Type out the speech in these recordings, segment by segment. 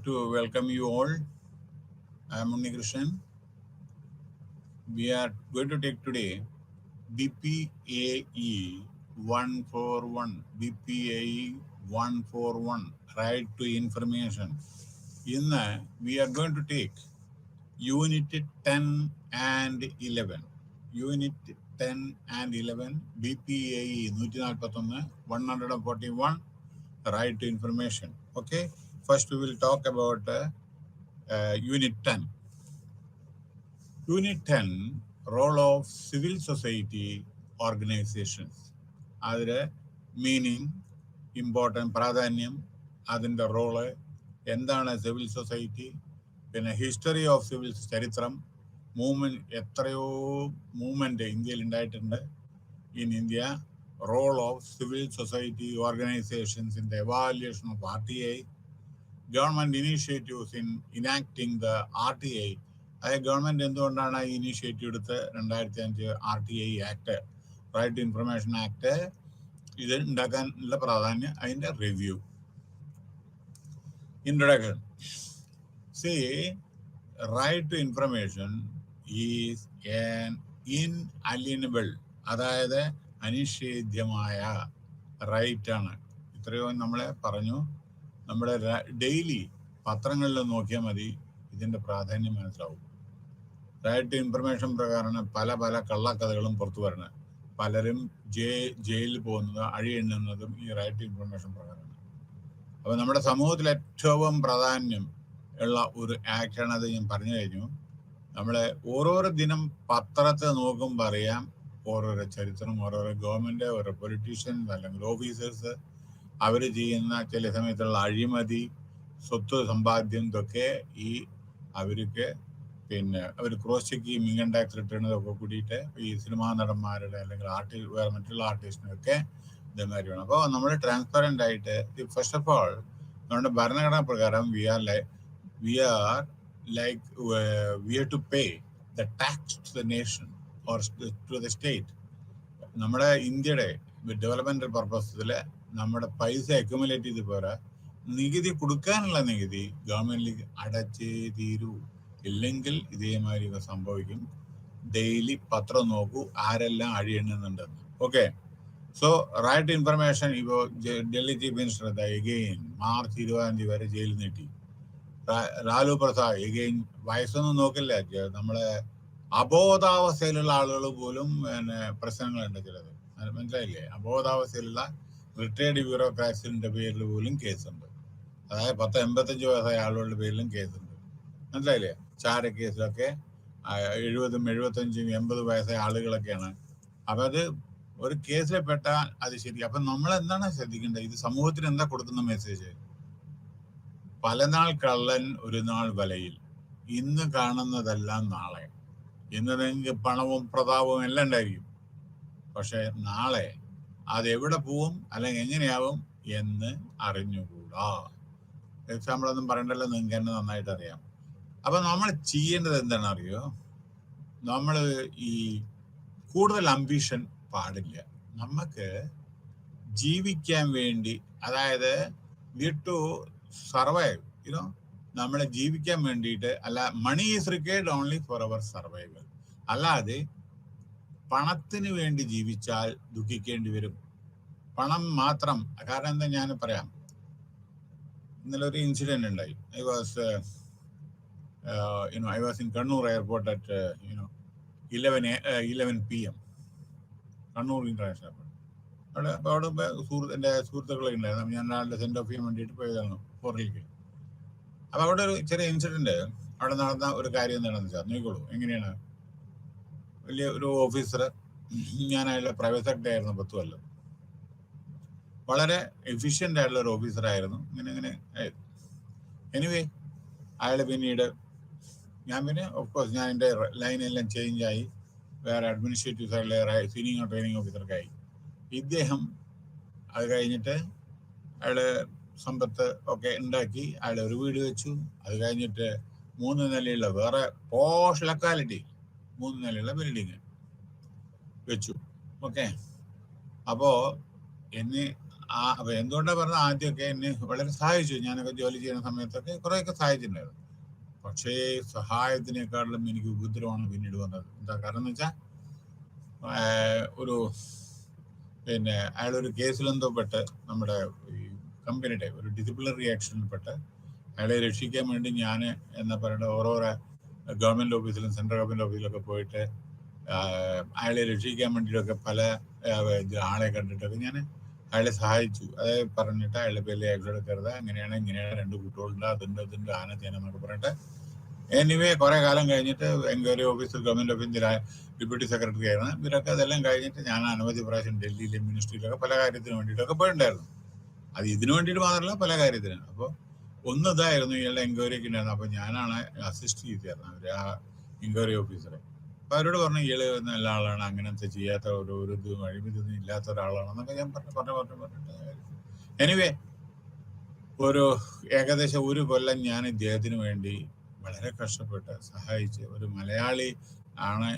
like to welcome you all. I am Unni Krishnan. We are going to take today BPAE 141. BPAE 141, Right to Information. We are going to take Unit 10 and 11. Unit 10 and 11, BPAE 141, Right to Information. Okay, first we will talk about Unit 10. Unit 10, Role of Civil Society Organizations. അതിൽ meaning, important, പ്രാധാന്യം, അതിൻ്റെ role, എന്താണ് civil society, പിന്നെ history of civil, ചരിത്രം, movement, എത്രയോ movement ഇന്ത്യയിൽ ഉണ്ടായിട്ടുണ്ട്. In India, role of civil society organisations in the evaluation of RTI, government initiatives in enacting the RTI. അതായത് ഗവൺമെൻറ് എന്തുകൊണ്ടാണ് ഈ ഇനീഷ്യേറ്റീവ് എടുത്ത് 2005 RTI act, right to information act, ഇത് ഉണ്ടാക്കാനുള്ള പ്രാധാന്യം, അതിൻ്റെ review. Introduction. See, right to information is an inalienable, അതായത് അനിഷേധ്യമായ റൈറ്റാണ്. ഇത്രയോ നമ്മളെ പറഞ്ഞു. നമ്മുടെ ഡെയിലി പത്രങ്ങളിൽ നോക്കിയാൽ മതി, ഇതിൻ്റെ പ്രാധാന്യം മനസ്സിലാവും. റൈറ്റ് ടു ഇൻഫർമേഷൻ പ്രകാരമാണ് പല കള്ളക്കഥകളും പുറത്തു വരുന്നത്. പലരും ജയിലിൽ പോകുന്നത്, അഴിയെണ്ണുന്നതും ഈ റൈറ്റ് ടു ഇൻഫർമേഷൻ പ്രകാരമാണ്. അപ്പോൾ നമ്മുടെ സമൂഹത്തിൽ ഏറ്റവും പ്രാധാന്യം ഉള്ള ഒരു ആക്ടാണ് അത്. ഞാൻ പറഞ്ഞു കഴിഞ്ഞു. നമ്മളെ ഓരോരോ ദിനം പത്രത്തെ നോക്കുമ്പോൾ അറിയാം ഓരോരോ ചരിത്രം, ഓരോരോ ഗവൺമെൻറ്, ഓരോ പൊളിറ്റീഷ്യൻസ് അല്ലെങ്കിൽ ഓഫീസേഴ്സ് അവർ ചെയ്യുന്ന ചില സമയത്തുള്ള അഴിമതി, സ്വത്ത് സമ്പാദ്യം, ഇതൊക്കെ ഈ അവർക്ക് പിന്നെ അവർ ക്രോസ് ചെക്ക് ചെയ്യും, ഇൻകം ടാക്സ് റിട്ടേൺ ഇതൊക്കെ കൂടിയിട്ട് ഈ സിനിമാ നടന്മാരുടെ അല്ലെങ്കിൽ വേറെ മറ്റുള്ള ആർട്ടിസ്റ്റിനൊക്കെ ഇതേമാതിരി വേണം. അപ്പോൾ നമ്മൾ ട്രാൻസ്പെറൻ്റ് ആയിട്ട്, ഫസ്റ്റ് ഓഫ് ഓൾ നമ്മുടെ ഭരണഘടന പ്രകാരം we are to pay the tax to the nation or to the state. നമ്മുടെ ഇന്ത്യയുടെ ഡെവലപ്മെന്റ് പർപ്പസിൽ നമ്മുടെ പൈസ അക്യുമുലേറ്റ് ചെയ്ത് പോരാ, നികുതി കൊടുക്കാനുള്ള നികുതി ഗവൺമെന്റിലേക്ക് അടച്ചേ തീരൂ. ഇല്ലെങ്കിൽ ഇതേമാതിരി സംഭവിക്കും. ഡെയിലി പത്രം നോക്കൂ ആരെല്ലാം അഴിയെണ്ണുന്നുണ്ടെന്ന്. Okay, so right to information. ഇപ്പോൾ Delhi chief minister again March 20 വരെ ജയിലിൽ നീട്ടി. ലാലു പ്രസാദ് എഗെയിൻ വയസ്സൊന്നും നോക്കില്ല, നമ്മളെ അബോധാവസ്ഥയിലുള്ള ആളുകൾ പോലും പിന്നെ പ്രശ്നങ്ങളുണ്ട് ചിലത്, മനസ്സിലായില്ലേ? അബോധാവസ്ഥയിലുള്ള റിട്ടയർഡ് ബ്യൂറോക്രാറ്റ്സിന്റെ പേരിൽ പോലും കേസുണ്ട്. അതായത് 85 വയസ്സായ ആളുകളുടെ പേരിലും കേസുണ്ട്, മനസ്സിലായില്ലേ? ചാരക്കേസിലൊക്കെ 70, 75, 80 വയസ്സായ ആളുകളൊക്കെയാണ്. അപ്പം അത് ഒരു കേസിൽ പെട്ടാൽ അത് ശരി. അപ്പം നമ്മൾ എന്താണ് ശ്രദ്ധിക്കേണ്ടത്? ഇത് സമൂഹത്തിന് എന്താ കൊടുക്കുന്ന മെസ്സേജ്? പലനാൾ കള്ളൻ ഒരു നാൾ വലയിൽ, ഇന്ന് കാണുന്നതെല്ലാം നാളെ. ഇന്ന് നിങ്ങൾക്ക് പണവും പ്രതാപവും എല്ലാം ഉണ്ടായിരിക്കും, പക്ഷെ നാളെ അതെവിടെ പോവും അല്ലെങ്കിൽ എങ്ങനെയാവും എന്ന് അറിഞ്ഞുകൂടാ. എക്സാമ്പിളൊന്നും പറയണ്ടല്ലോ, നിങ്ങൾക്ക് തന്നെ നന്നായിട്ട് അറിയാം. അപ്പൊ നമ്മൾ ചെയ്യേണ്ടത് എന്താണെന്ന് അറിയോ? നമ്മൾ ഈ കൂടുതൽ അംബിഷൻ പാടില്ല. നമുക്ക് ജീവിക്കാൻ വേണ്ടി, അതായത് ടു സർവൈവ്, നമ്മളെ ജീവിക്കാൻ വേണ്ടിയിട്ട് അല്ല. Money is required only for our survival. അല്ലാതെ പണത്തിന് വേണ്ടി ജീവിച്ചാൽ ദുഃഖിക്കേണ്ടി വരും. പണം മാത്രം. കാരണം എന്താ ഞാൻ പറയാം. ഇന്നലെ ഒരു ഇൻസിഡന്റ് ഉണ്ടായി. I was in Kannur airport at 11 PM, Kannur international airport. അവിടെ എൻ്റെ സുഹൃത്തുക്കളൊക്കെ ഉണ്ടായിരുന്നു. ഞാൻ നാളെ സെൻഡ് ഓഫ് ചെയ്യാൻ വേണ്ടിയിട്ട് പോയതാണ് ഫോറിലേക്ക്. അപ്പോൾ അവിടെ ഒരു ചെറിയ ഇൻസിഡന്റ്, അവിടെ നടന്ന ഒരു കാര്യം എന്താണെന്ന് വെച്ചാൽ നോക്കിക്കോളൂ എങ്ങനെയാണ്. വലിയ ഒരു ഓഫീസർ, ഞാൻ അയാളുടെ പ്രൈവറ്റ് സെക്രട്ടറി ആയിരുന്നു 10 കൊല്ലം. വളരെ എഫിഷ്യൻ്റ് ആയിട്ടുള്ള ഒരു ഓഫീസറായിരുന്നു. ഇങ്ങനെ എനിവേ അയാൾ പിന്നീട് പിന്നെ ഓഫ്കോഴ്സ് ഞാൻ എൻ്റെ ലൈനെല്ലാം ചേഞ്ചായി, വേറെ അഡ്മിനിസ്ട്രേറ്റീവ് സൈഡിലെ സീനിയർ ട്രെയിനിങ് ഓഫീസർക്കായി. ഇദ്ദേഹം അത് കഴിഞ്ഞിട്ട് അയാൾ സമ്പത്ത് ഒക്കെ ഉണ്ടാക്കി, അയാൾ ഒരു വീട് വെച്ചു. അത് കഴിഞ്ഞിട്ട് 3 നിലയുള്ള വേറെ പോഷ് ലൊക്കാലിറ്റി 3 നിലയുള്ള ബിൽഡിങ് വെച്ചു. ഓക്കെ, അപ്പോൾ അപ്പൊ എന്തുകൊണ്ടാ പറഞ്ഞത്, ആദ്യമൊക്കെ എന്നെ വളരെ സഹായിച്ചു. ഞാനൊക്കെ ജോലി ചെയ്യുന്ന സമയത്തൊക്കെ കുറെയൊക്കെ സഹായിച്ചിട്ടുണ്ടായിരുന്നു. പക്ഷേ സഹായത്തിനേക്കാളും എനിക്ക് ഉപദ്രവമാണ് പിന്നീട് വന്നത്. എന്താ കാരണം എന്ന് വെച്ചാൽ, ഒരു പിന്നെ അയാളൊരു കേസിലെന്തോ പെട്ട് നമ്മുടെ ഈ കമ്പനിയുടെ ഒരു ഡിസിപ്ലിനറി ആക്ഷനിൽപ്പെട്ട് അയാളെ രക്ഷിക്കാൻ വേണ്ടി ഞാൻ എന്താ പറയേണ്ട ഓരോരോ ഗവൺമെന്റ് ഓഫീസിലും സെൻട്രൽ ഗവൺമെന്റ് ഓഫീസിലൊക്കെ പോയിട്ട് അയാളെ രക്ഷിക്കാൻ വേണ്ടിയിട്ടൊക്കെ പല ആളെ കണ്ടിട്ടൊക്കെ ഞാൻ അയാളെ സഹായിച്ചു. അതായത് പറഞ്ഞിട്ട് അയാളുടെ പേരിൽ ആക്ഷൻ എടുക്കരുത്, അങ്ങനെയാണ് ഇങ്ങനെയാണ്, 2 കുട്ടികളുണ്ട്, അതുണ്ട് ആന ചേനെന്നൊക്കെ പറഞ്ഞിട്ട്. എനിവേ കുറെ കാലം കഴിഞ്ഞിട്ട് എൻക്വയറി ഓഫീസർ ഗവൺമെന്റ് ഓഫീസിൽ ഡെപ്യൂട്ടി സെക്രട്ടറി ആയിരുന്നു. ഇവരൊക്കെ അതെല്ലാം കഴിഞ്ഞിട്ട് ഞാൻ അനവധി പ്രാവശ്യം ഡൽഹിയിലെ മിനിസ്ട്രിയിലൊക്കെ പല കാര്യത്തിന് വേണ്ടിയിട്ടൊക്കെ പോയിട്ടുണ്ടായിരുന്നു. അത് ഇതിനു വേണ്ടിയിട്ട് മാത്രമല്ല, പല കാര്യത്തിനും. അപ്പോൾ ഒന്ന് ഇതായിരുന്നു ഇയാളുടെ എൻക്വയറിക്ക് ഉണ്ടായിരുന്നു. അപ്പോൾ ഞാനാണ് അസിസ്റ്റ് ചെയ്തിരുന്നത് അവർ ആ എൻക്വയറി ഓഫീസറെ. അപ്പോൾ അവരോട് പറഞ്ഞു ഇയാള് നല്ല ആളാണ്, അങ്ങനത്തെ ചെയ്യാത്ത ഒരു ഇതും അഴിമതിയൊന്നും ഇല്ലാത്ത ഒരാളാണെന്നൊക്കെ ഞാൻ പറഞ്ഞിട്ട് എനിവേ ഒരു ഏകദേശം 1 കൊല്ലം ഞാൻ ഇദ്ദേഹത്തിന് വേണ്ടി വളരെ കഷ്ടപ്പെട്ട് സഹായിച്ച്, ഒരു മലയാളി ആണ്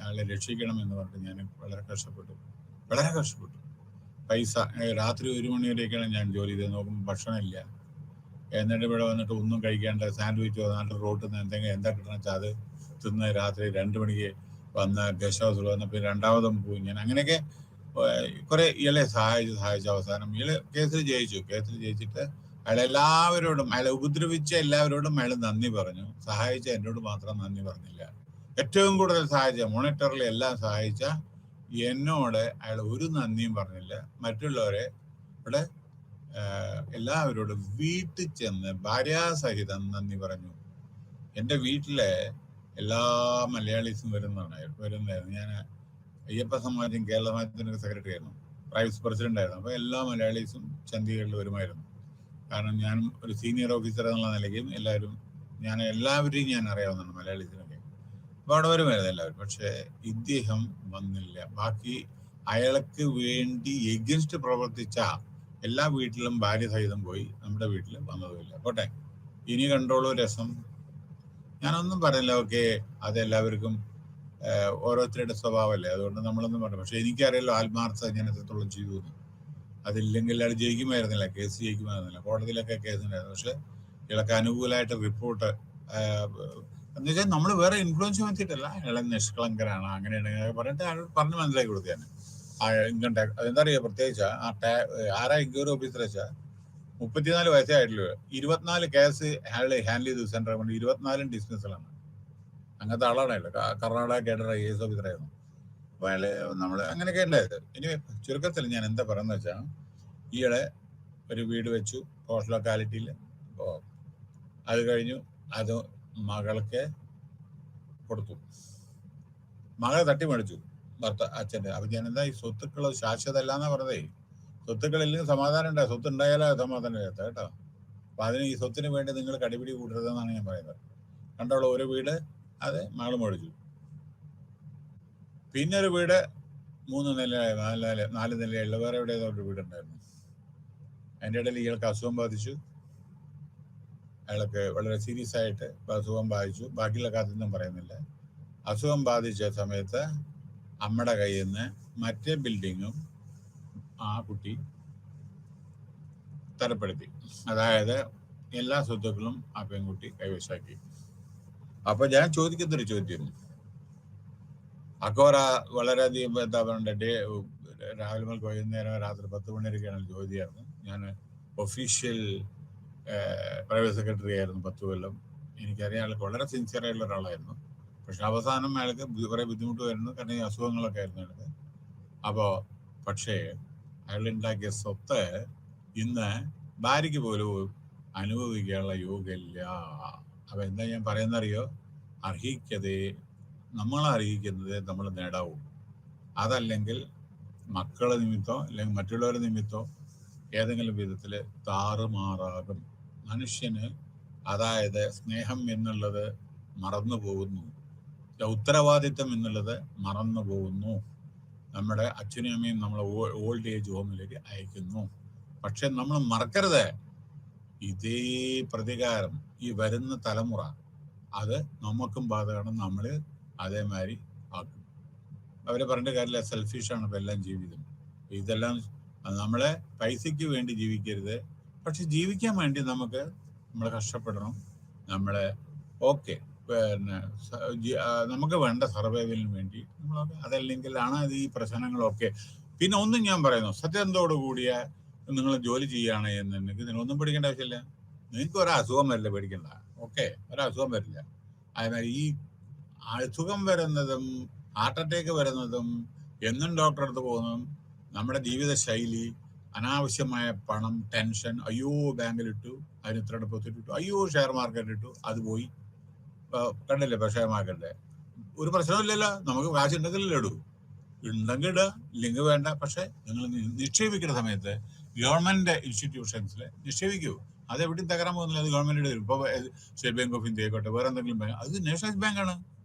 അയാളെ രക്ഷിക്കണം എന്ന് പറഞ്ഞിട്ട് ഞാൻ വളരെ കഷ്ടപ്പെട്ടു. പൈസ രാത്രി 1 മണി വരെയൊക്കെയാണ് ഞാൻ ജോലി ചെയ്ത്. നോക്കുമ്പോൾ ഭക്ഷണമില്ല. എന്നിട്ട് ഇവിടെ വന്നിട്ട് ഒന്നും കഴിക്കാണ്ട് സാൻഡ്വിച്ച് വന്നിട്ട് റോട്ടിൽ നിന്ന് എന്തെങ്കിലും എന്താ കിട്ടണം വെച്ചാൽ അത് തിന്ന് രാത്രി 2 മണിക്ക് വന്ന് ഗസ്റ്റ് ഹൗസിൽ വന്നപ്പോൾ രണ്ടാമതും പോയി ഞാൻ. അങ്ങനെയൊക്കെ കുറെ ഇയാളെ സഹായിച്ച അവസാനം ഇയാള് കേസിൽ ജയിച്ചിട്ട് അയാളെല്ലാവരോടും, അയാളെ ഉപദ്രവിച്ച എല്ലാവരോടും അയാൾ നന്ദി പറഞ്ഞു. സഹായിച്ച എന്നോട് മാത്രം നന്ദി പറഞ്ഞില്ല. ഏറ്റവും കൂടുതൽ സഹായിച്ച, മോണിറ്ററിൽ എല്ലാം സഹായിച്ച എന്നോട് അയാൾ ഒരു നന്ദിയും പറഞ്ഞില്ല. മറ്റുള്ളവരെ ഇവിടെ എല്ലാവരോടും വീട്ടിൽ ചെന്ന് ഭാര്യാസഹിതം നന്ദി പറഞ്ഞു. എൻ്റെ വീട്ടിലെ എല്ലാ മലയാളീസും വരുന്നതായിരുന്നു. ഞാൻ അയ്യപ്പ സമാജം കേരള സമാജത്തിൻ്റെ സെക്രട്ടറി ആയിരുന്നു, വൈസ് പ്രസിഡന്റ് ആയിരുന്നു. അപ്പോൾ എല്ലാ മലയാളീസും ചണ്ഡീഗഡിൽ വരുമായിരുന്നു. കാരണം ഞാൻ ഒരു സീനിയർ ഓഫീസർ എന്നുള്ള നിലയ്ക്കും എല്ലാവരെയും ഞാൻ അറിയാവുന്നതാണ്, മലയാളീസിനൊക്കെ. അപ്പോൾ അവിടെ വരുമായിരുന്നു എല്ലാവരും. പക്ഷേ ഇദ്ദേഹം വന്നില്ല. ബാക്കി അയാൾക്ക് വേണ്ടി എഗൻസ്റ്റ് പ്രവർത്തിച്ച എല്ലാ വീട്ടിലും ഭാര്യ സഹിതം പോയി, നമ്മുടെ വീട്ടിൽ വന്നതുമില്ല. പോട്ടെ, ഇനി കണ്ടോളൂ രസം. ഞാനൊന്നും പറയില്ല. ഓക്കെ, അതെല്ലാവർക്കും ഓരോരുത്തരുടെ സ്വഭാവമല്ലേ, അതുകൊണ്ട് നമ്മളൊന്നും പറഞ്ഞു. പക്ഷെ എനിക്കറിയാലോ ആത്മാർത്ഥത ഞാൻ എത്രത്തോളം ചെയ്തു. അതില്ലെങ്കിൽ അയാൾ ജയിക്കുമായിരുന്നില്ല, കേസ് ജയിക്കുമായിരുന്നില്ല. കോടതിയിലൊക്കെ കേസ് ഉണ്ടായിരുന്നു. പക്ഷെ ഇയാൾക്ക് അനുകൂലമായിട്ട് റിപ്പോർട്ട് എന്ന് വെച്ചാൽ നമ്മൾ വേറെ ഇൻഫ്ലുവൻസ് വന്നിട്ടല്ല, അയാളെ നിഷ്കളങ്കരാണ് അങ്ങനെയാണ് പറഞ്ഞിട്ട് അയാൾ പറഞ്ഞ് മനസ്സിലാക്കി കൊടുത്തു. ഞാൻ ഇൻകം ടാക്സ് അതെന്താ അറിയുക, പ്രത്യേകിച്ച് ആരാ എൻക്വയറി ഓഫീസർ വെച്ചാൽ 34 വയസ്സേ ആയിട്ടുള്ളൂ. 24 കേസ് അയാൾ ഹാൻഡിൽ ചെയ്തു സെൻട്രൽ ഗവൺമെന്റ്. 24 ഡിസ്മിസലാണ്. അങ്ങനത്തെ ആളാണ് അയാൾ. Karnataka cadre IAS ഓഫീസറായിരുന്നു. അപ്പോൾ അയാൾ നമ്മൾ അങ്ങനെയൊക്കെ ഉണ്ടായത്. ഇനി ചുരുക്കത്തിൽ ഞാൻ എന്താ പറയുന്നത് വെച്ചാൽ, ഈയിടെ ഒരു വീട് വെച്ചു പോസ്റ്റ് ലൊക്കാലിറ്റിയിൽ. അപ്പോൾ അത് കഴിഞ്ഞു, അത് മകൾക്ക് കൊടുത്തു. മകളെ തട്ടിമറിച്ചു അച്ഛൻ്റെ. അപ്പം ഞാൻ എന്താ, ഈ സ്വത്തുക്കൾ ശാശ്വതമല്ല എന്നാ പറഞ്ഞതേ. സ്വത്തുക്കളില്ലെങ്കിൽ സമാധാനം ഉണ്ടാകും, സ്വത്ത് ഉണ്ടായാലേ സമാധാനം ഇല്ലാത്ത കേട്ടോ. അപ്പം അതിന് ഈ സ്വത്തിന് വേണ്ടി നിങ്ങൾ കടിപിടി കൂട്ടരുതെന്നാണ് ഞാൻ പറയുന്നത്. കണ്ടോളൂ, ഒരു വീട് അത് മകൾ മേടിച്ചു. പിന്നെ ഒരു വീട് 3 നില 4 നിലയുള്ള വേറെ എവിടെ ഒരു വീടുണ്ടായിരുന്നു. അതിൻ്റെ ഇടയിൽ ഇയാൾക്ക് അസുഖം ബാധിച്ചു. അയാൾക്ക് വളരെ സീരിയസ് ആയിട്ട് അസുഖം ബാധിച്ചു. ബാക്കിയുള്ള കാര്യമൊന്നും പറയുന്നില്ല. അസുഖം ബാധിച്ച സമയത്ത് അമ്മയുടെ കയ്യിൽ നിന്ന് മറ്റേ ബിൽഡിങ്ങും ആ കുട്ടി തരപ്പെടുത്തി. അതായത് എല്ലാ സ്വത്തുക്കളും ആ പെൺകുട്ടി കൈവശാക്കി. അപ്പൊ ഞാൻ ചോദിക്കുന്നൊരു ചോദ്യം, അക്കോറ വളരെയധികം എന്താ പറയണ്ടേ, രാവിലെ മുതൽ വൈകുന്നേരം രാത്രി 10 മണി വരെയൊക്കെയാണ് ജോലി ചെയ്യാറുണ്ട്. ഞാൻ ഒഫീഷ്യൽ പ്രൈവറ്റ് സെക്രട്ടറി ആയിരുന്നു 10 കൊല്ലം. എനിക്കറിയാം അയാൾക്ക് വളരെ സിൻസിയർ ആയിട്ടുള്ള ഒരാളായിരുന്നു. പക്ഷെ അവസാനം അയാൾക്ക് കുറെ ബുദ്ധിമുട്ട് വരുന്നു, കാരണം ഈ അസുഖങ്ങളൊക്കെ ആയിരുന്നു അയാൾക്ക്. അപ്പോൾ പക്ഷേ അയാൾ ഉണ്ടാക്കിയ സ്വത്ത് ഇന്ന് ഭാര്യയ്ക്ക് പോലും അനുഭവിക്കാനുള്ള യോഗ്യമില്ല. അപ്പൊ എന്താ ഞാൻ പറയുന്നറിയോ, നമ്മളെ അർഹിക്കുന്നത് നമ്മൾ നേടാവൂ. അതല്ലെങ്കിൽ മക്കളെ നിമിത്തോ അല്ലെങ്കിൽ മറ്റുള്ളവരുടെ നിമിത്തോ ഏതെങ്കിലും വിധത്തിൽ താറുമാറാകും. മനുഷ്യന് അതായത് സ്നേഹം എന്നുള്ളത് മറന്നു പോകുന്നു, ഉത്തരവാദിത്വം എന്നുള്ളത് മറന്നു പോകുന്നു. നമ്മുടെ അച്ഛനും അമ്മയും നമ്മളെ ഓൾഡ് ഏജ് ഹോമിലേക്ക് അയക്കുന്നു. പക്ഷെ നമ്മൾ മറക്കരുത്, ഇതേ പ്രതികാരം ഈ വരുന്ന തലമുറ അത് നമുക്കും ബാധകമാണ്. നമ്മൾ അതേമാതിരി ആക്കും. അവരെ പറഞ്ഞിട്ട് കാര്യമില്ല, സെൽഫിഷാണ് ഇപ്പം എല്ലാം ജീവിതം. ഇതെല്ലാം നമ്മളെ പൈസയ്ക്ക് വേണ്ടി ജീവിക്കരുത്, പക്ഷെ ജീവിക്കാൻ വേണ്ടി നമ്മൾ കഷ്ടപ്പെടണം. നമ്മളെ ഓക്കെ പിന്നെ നമുക്ക് വേണ്ട സർവൈവലിന് വേണ്ടി നമ്മൾ, അതല്ലെങ്കിലാണ് ഈ പ്രശ്നങ്ങളൊക്കെ. പിന്നെ ഒന്നും ഞാൻ പറയുന്നു, സത്യസന്ധതയോട് കൂടിയ നിങ്ങൾ ജോലി ചെയ്യുകയാണ് എന്നുണ്ടെങ്കിൽ നിങ്ങളൊന്നും പേടിക്കേണ്ട ആവശ്യമില്ല. നിങ്ങൾക്ക് ഒരസുഖം വരില്ല, പേടിക്കണ്ട. ഓക്കെ, ഒരസുഖം വരില്ല. അതേമാതിരി ഈ അസുഖം വരുന്നതും ഹാർട്ട് അറ്റാക്ക് വരുന്നതും എന്നും ഡോക്ടറെ അടുത്ത് പോകുന്നതും നമ്മുടെ ജീവിത ശൈലി, അനാവശ്യമായ പണം, ടെൻഷൻ, അയ്യോ ബാങ്കിലിട്ടു, അതിന് ഇത്ര ഡെപ്പോസിറ്റ് ഇട്ടു, അയ്യോ ഷെയർ മാർക്കറ്റ് ഇട്ടു, അത് പോയി. കണ്ടില്ലേ ഇപ്പൊ ഷെയർ മാർക്കറ്റ് ഒരു പ്രശ്നമില്ലല്ലോ, നമുക്ക് കാശ് ഉണ്ടെങ്കിലല്ലേ ഇടൂ. ഉണ്ടെങ്കിൽ ഇടുക, ഇല്ലെങ്കിൽ വേണ്ട. പക്ഷെ നിങ്ങൾ നിക്ഷേപിക്കുന്ന സമയത്ത് ഗവൺമെന്റ് ഇൻസ്റ്റിറ്റ്യൂഷൻസിൽ നിക്ഷേപിക്കൂ. അത് എവിടെയും തകരാൻ പോകുന്നില്ല, അത് ഗവൺമെന്റ് വരും. ഇപ്പൊ സ്റ്റേറ്റ് ബാങ്ക് ഓഫ് ഇന്ത്യ ആയിക്കോട്ടെ, വേറെ എന്തെങ്കിലും ബാങ്ക്, അത് നാഷണലൈസ് ബാങ്കാണ്.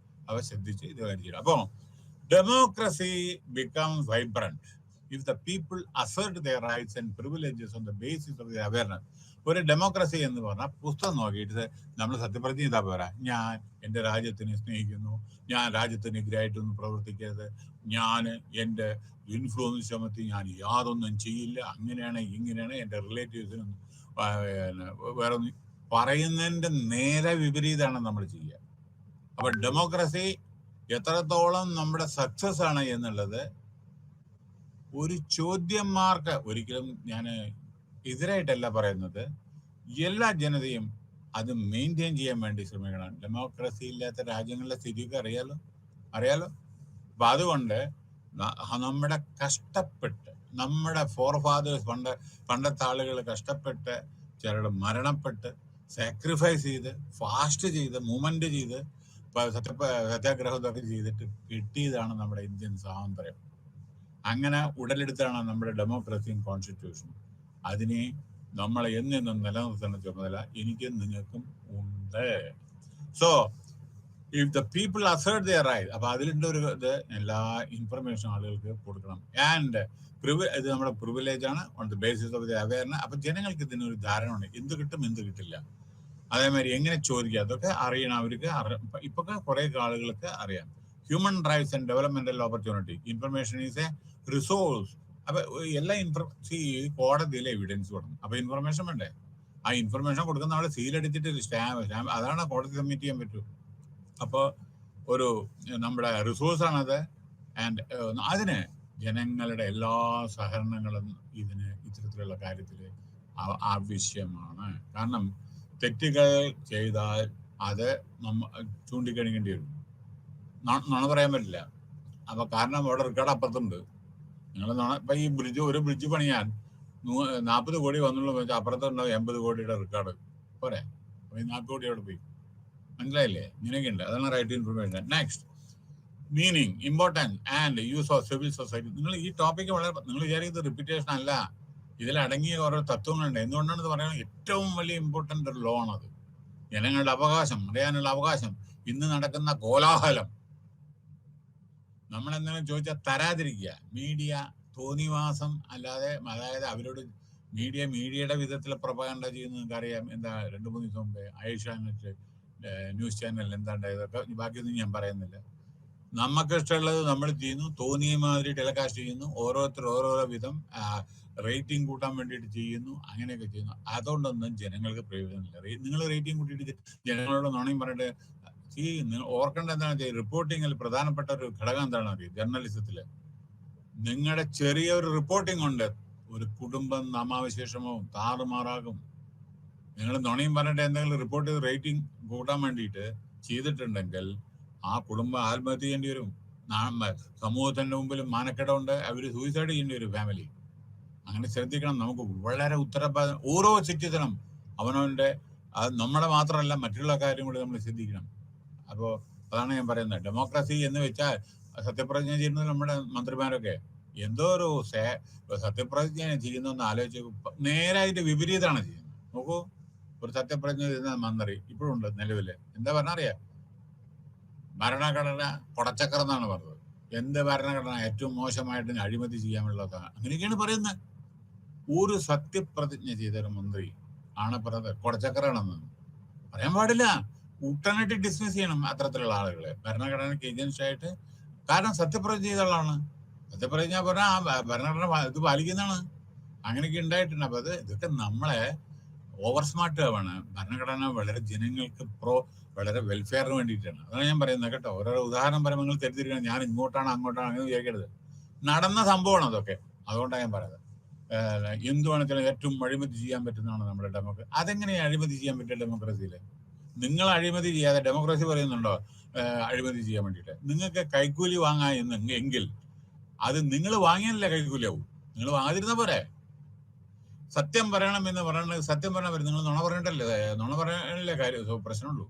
അവ ശ്രദ്ധിച്ച് ഇത് കാര്യം ചെയ്യണം. അപ്പോ democracy becomes vibrant if the people assert their rights and privileges on the basis of their awareness. ഒരു ഡെമോക്രസി എന്ന് പറഞ്ഞാൽ പുസ്തകം നോക്കിയിട്ട് നമ്മൾ സത്യപ്രതിജ്ഞ ചെയ്താൽ പോരാ. ഞാൻ എൻ്റെ രാജ്യത്തിനെ സ്നേഹിക്കുന്നു, ഞാൻ രാജ്യത്തിന് എതിരായിട്ടൊന്നും പ്രവർത്തിക്കരുത്, ഞാൻ എൻ്റെ ഇൻഫ്ലുവൻസ് ചുമത്തി ഞാൻ യാതൊന്നും ചെയ്യില്ല, അങ്ങനെയാണ് ഇങ്ങനെയാണ്, എൻ്റെ റിലേറ്റീവ്സിനും വേറെ ഒന്നും പറയുന്നതിൻ്റെ നേരെ വിപരീതമാണ് നമ്മൾ ചെയ്യുക. അപ്പൊ ഡെമോക്രസി എത്രത്തോളം നമ്മുടെ സക്സസ് ആണ് എന്നുള്ളത് ഒരു ചോദ്യം മാർക്ക്. ഒരിക്കലും ഞാൻ എതിരായിട്ടല്ല പറയുന്നത്, എല്ലാ ജനതയും അത് മെയിൻറ്റെയിൻ ചെയ്യാൻ വേണ്ടി ശ്രമിക്കണം. ഡെമോക്രസി ഇല്ലാത്ത രാജ്യങ്ങളിലെ സ്ഥിതിയൊക്കെ അറിയാലോ. അപ്പൊ അതുകൊണ്ട് നമ്മുടെ കഷ്ടപ്പെട്ട്, നമ്മുടെ ഫോർഫാദേഴ്സ് പണ്ടത്തെ ആളുകൾ കഷ്ടപ്പെട്ട്, ചിലർ മരണപ്പെട്ട്, സാക്രിഫൈസ് ചെയ്ത്, ഫാസ്റ്റ് ചെയ്ത്, മൂവ്മെന്റ് ചെയ്ത്, സത്യാഗ്രഹമൊക്കെ ചെയ്തിട്ട് കിട്ടിയതാണ് നമ്മുടെ ഇന്ത്യൻ സ്വാതന്ത്ര്യം. അങ്ങനെ ഉടലെടുത്താണ് നമ്മുടെ ഡെമോക്രസിയും കോൺസ്റ്റിറ്റ്യൂഷനും. അതിനെ നമ്മളെ എന്നെന്നും നിലനിർത്തുന്ന ചുമതല എനിക്കും നിങ്ങൾക്കും ഉണ്ട്. So if the people assert their right, അപ്പൊ അതിലുണ്ട് ഒരു ഇത്, എല്ലാ ഇൻഫർമേഷൻ ആളുകൾക്ക് കൊടുക്കണം. ആൻഡ് ഇത് നമ്മുടെ പ്രിവിലേജ് ആണ്, on the basis of the awareness. അപ്പൊ ജനങ്ങൾക്ക് ഇതിനൊരു ധാരണ ഉണ്ട്, എന്ത് കിട്ടും എന്ത് കിട്ടില്ല, അതേമാതിരി എങ്ങനെ ചോദിക്കുക, അതൊക്കെ അറിയണം അവർക്ക്. ഇപ്പൊ കുറെ ആളുകൾക്ക് അറിയാം. Human rights and developmental opportunity, information is A resource. അപ്പൊ എല്ലാ കോടതിയിലെ എവിഡൻസ് കൊടുക്കണം. അപ്പൊ ഇൻഫർമേഷൻ വേണ്ടേ? ആ ഇൻഫർമേഷൻ കൊടുക്കുന്ന ആളെ സീലടിച്ചിട്ട് സ്റ്റാമ്പ്, അതാണ് കോടതി സബ്മിറ്റ് ചെയ്യാൻ പറ്റൂ. അപ്പോൾ ഒരു നമ്മുടെ റിസോഴ്സ് ആണത്. ആൻഡ് അതിന് ജനങ്ങളുടെ എല്ലാ സഹകരണങ്ങളും ഇത്തരത്തിലുള്ള കാര്യത്തിൽ ആവശ്യമാണ്. കാരണം തെറ്റുകൾ ചെയ്താൽ അത് ചൂണ്ടിക്കാണിക്കേണ്ടി വരും, നുണ പറയാൻ പറ്റില്ല. അപ്പൊ കാരണം അവിടെ റിക്കാർഡ് അപ്പുറത്തുണ്ട്. നിങ്ങൾ ഇപ്പൊ ഈ ഒരു ബ്രിഡ്ജ് പണിയാൻ 40 കോടി വന്നുള്ളൂ വെച്ചാൽ അപ്പുറത്തുണ്ടാവും 80 കോടിയുടെ റിക്കാർഡ് പോരെ. അപ്പൊ ഈ 40 കോടി അവിടെ പോയി. മനസ്സിലായില്ലേ? ഇങ്ങനെയൊക്കെ ഉണ്ട്. അതാണ് right information. Next, meaning, importance and use of civil society. നിങ്ങൾ ഈ ടോപ്പിക്ക് വളരെ, നിങ്ങൾ വിചാരിക്കുന്നത് റിപ്പീറ്റേഷൻ അല്ല, ഇതിലടങ്ങിയ ഓരോ തത്വങ്ങളുണ്ട്. എന്തുകൊണ്ടാണ് ഇത് പറയുന്നത്? ഏറ്റവും വലിയ ഇമ്പോർട്ടൻ്റ് ഒരു ലോ ആണത്. ജനങ്ങളുടെ അവകാശം അറിയാനുള്ള അവകാശം. ഇന്ന് നടക്കുന്ന കോലാഹലം നമ്മളെന്തെങ്കിലും ചോദിച്ചാൽ തരാതിരിക്കുക. മീഡിയ തോന്നിവാസം അല്ലാതെ, അതായത് അവരോട് മീഡിയയുടെ വിധത്തിൽ പ്രൊപ്പഗണ്ട ചെയ്യുന്നത് നിങ്ങൾക്കറിയാം. എന്താ 2-3 ദിവസം മുമ്പേ ഏഷ്യാനെറ്റ് ന്യൂസ് ചാനലിൽ എന്താ ഉണ്ടായതൊക്കെ, ബാക്കിയൊന്നും ഞാൻ പറയുന്നില്ല. നമുക്ക് ഇഷ്ടമുള്ളത് നമ്മൾ ചെയ്യുന്നു, തോന്നിയ മാതിരി ടെലികാസ്റ്റ് ചെയ്യുന്നു, ഓരോരുത്തർ ഓരോരോ വിധം റേറ്റിംഗ് കൂട്ടാൻ വേണ്ടിയിട്ട് ചെയ്യുന്നു, അങ്ങനെയൊക്കെ ചെയ്യുന്നു. അതുകൊണ്ടൊന്നും ജനങ്ങൾക്ക് പ്രയോജനമില്ല. നിങ്ങൾ റേറ്റിംഗ് കൂട്ടിയിട്ട് ജനങ്ങളോട് നുണയും പറഞ്ഞിട്ട് ഓർക്കേണ്ട എന്താണെന്ന് വെച്ചാൽ, റിപ്പോർട്ടിങ്ങിൽ പ്രധാനപ്പെട്ട ഒരു ഘടകം എന്താണെന്ന് അറിയാം. ജേർണലിസത്തില് നിങ്ങളുടെ ചെറിയൊരു റിപ്പോർട്ടിംഗ് കൊണ്ട് ഒരു കുടുംബം നാമാവിശേഷമോ താറുമാറാകും. നിങ്ങൾ നുണയും പറഞ്ഞിട്ട് എന്തെങ്കിലും റിപ്പോർട്ട് ചെയ്ത് റേറ്റിംഗ് കൂട്ടാൻ വേണ്ടിയിട്ട് ചെയ്തിട്ടുണ്ടെങ്കിൽ ആ കുടുംബം ആത്മഹത്യ ചെയ്യേണ്ടി വരും. സമൂഹത്തിന്റെ മുമ്പിൽ മാനക്കേടുണ്ട്, അവര് സൂയിസൈഡ് ചെയ്യേണ്ടി വരും, ഫാമിലി. അങ്ങനെ ശ്രദ്ധിക്കണം. നമുക്ക് വളരെ ഉത്തരവാദിത്തം, ഓരോ സിറ്റിസണും അവനവന്റെ, അത് നമ്മുടെ മാത്രമല്ല മറ്റുള്ള കാര്യം കൂടി നമ്മൾ ശ്രദ്ധിക്കണം. അപ്പോൾ അതാണ് ഞാൻ പറയുന്നത്. ഡെമോക്രസി എന്ന് വെച്ചാൽ സത്യപ്രതിജ്ഞ ചെയ്യുന്നത് നമ്മുടെ മന്ത്രിമാരൊക്കെ എന്തോ ഒരു സത്യപ്രതിജ്ഞ ചെയ്യുന്നതെന്ന് ആലോചിച്ച് നേരായിട്ട് വിപരീതമാണ് ചെയ്യുന്നത്. നോക്കൂ, ഒരു സത്യപ്രതിജ്ഞ ചെയ്യുന്ന മന്ത്രി ഇപ്പോഴുണ്ട് നിലവില്. എന്താ പറഞ്ഞറിയാം? ഭരണഘടന കൊടച്ചക്രം എന്നാണ് പറഞ്ഞത്. എന്ത് ഭരണഘടന? ഏറ്റവും മോശമായിട്ട് അഴിമതി ചെയ്യാനുള്ളതാണ്, അങ്ങനെയൊക്കെയാണ് പറയുന്നത്. ഒരു സത്യപ്രതിജ്ഞ ചെയ്ത ഒരു മന്ത്രി ആണ് പറഞ്ഞത് കൊടച്ചക്രാണെന്ന്. പറയാൻ പാടില്ല. ഉടനടി ഡിസ്മിസ് ചെയ്യണം അത്തരത്തിലുള്ള ആളുകളെ ഭരണഘടനയ്ക്ക് ഏജൻസി ആയിട്ട്. കാരണം സത്യപ്രതിജ്ഞ ചെയ്ത ആളാണ്. സത്യപ്രതിജ്ഞ പറഞ്ഞാൽ ഭരണഘടന ഇത് പാലിക്കുന്നതാണ്. അങ്ങനെയൊക്കെ ഉണ്ടായിട്ടുണ്ട്. അപ്പൊ ഇതൊക്കെ നമ്മളെ ഓവർ സ്മാർട്ട് ആവാണ്. ഭരണഘടന വളരെ ജനങ്ങൾക്ക് വളരെ വെൽഫെയറിന് വേണ്ടിയിട്ടാണ്. അതാണ് ഞാൻ പറയുന്നത് കേട്ടോ. ഓരോ ഉദാഹരണം പറയുമ്പോൾ നിങ്ങൾ തെറ്റിദ്ധരിക്കണം, ഞാൻ ഇങ്ങോട്ടാണ് അങ്ങോട്ടാണ് അങ്ങനെ വിചാരിക്കരുത്. നടന്ന സംഭവമാണ് അതൊക്കെ. അതുകൊണ്ടാണ് ഞാൻ പറയുന്നത്. എന്തുവാണെന്ന് ഏറ്റവും അഴിമതി ചെയ്യാൻ പറ്റുന്നതാണ് നമ്മുടെ ഡെമോക്രസി. അതെങ്ങനെയാണ് അഴിമതി ചെയ്യാൻ പറ്റുക ഡെമോക്രസിയിൽ? നിങ്ങൾ അഴിമതി ചെയ്യാതെ ഡെമോക്രസി പറയുന്നുണ്ടോ അഴിമതി ചെയ്യാൻ വേണ്ടിയിട്ട്? നിങ്ങൾക്ക് കൈക്കൂലി വാങ്ങാൻ എങ്കിൽ അത് നിങ്ങൾ വാങ്ങിയാലല്ലേ കൈക്കൂലിയാവും. നിങ്ങൾ വാങ്ങാതിരുന്ന പോരെ. സത്യം പറയണം എന്ന് പറയുന്നത് സത്യം പറഞ്ഞാൽ വരും. നിങ്ങൾ നുണ പറയണ്ടല്ലേ, നുണ പറയാനല്ലേ കാര്യം പ്രശ്നമുള്ളൂ.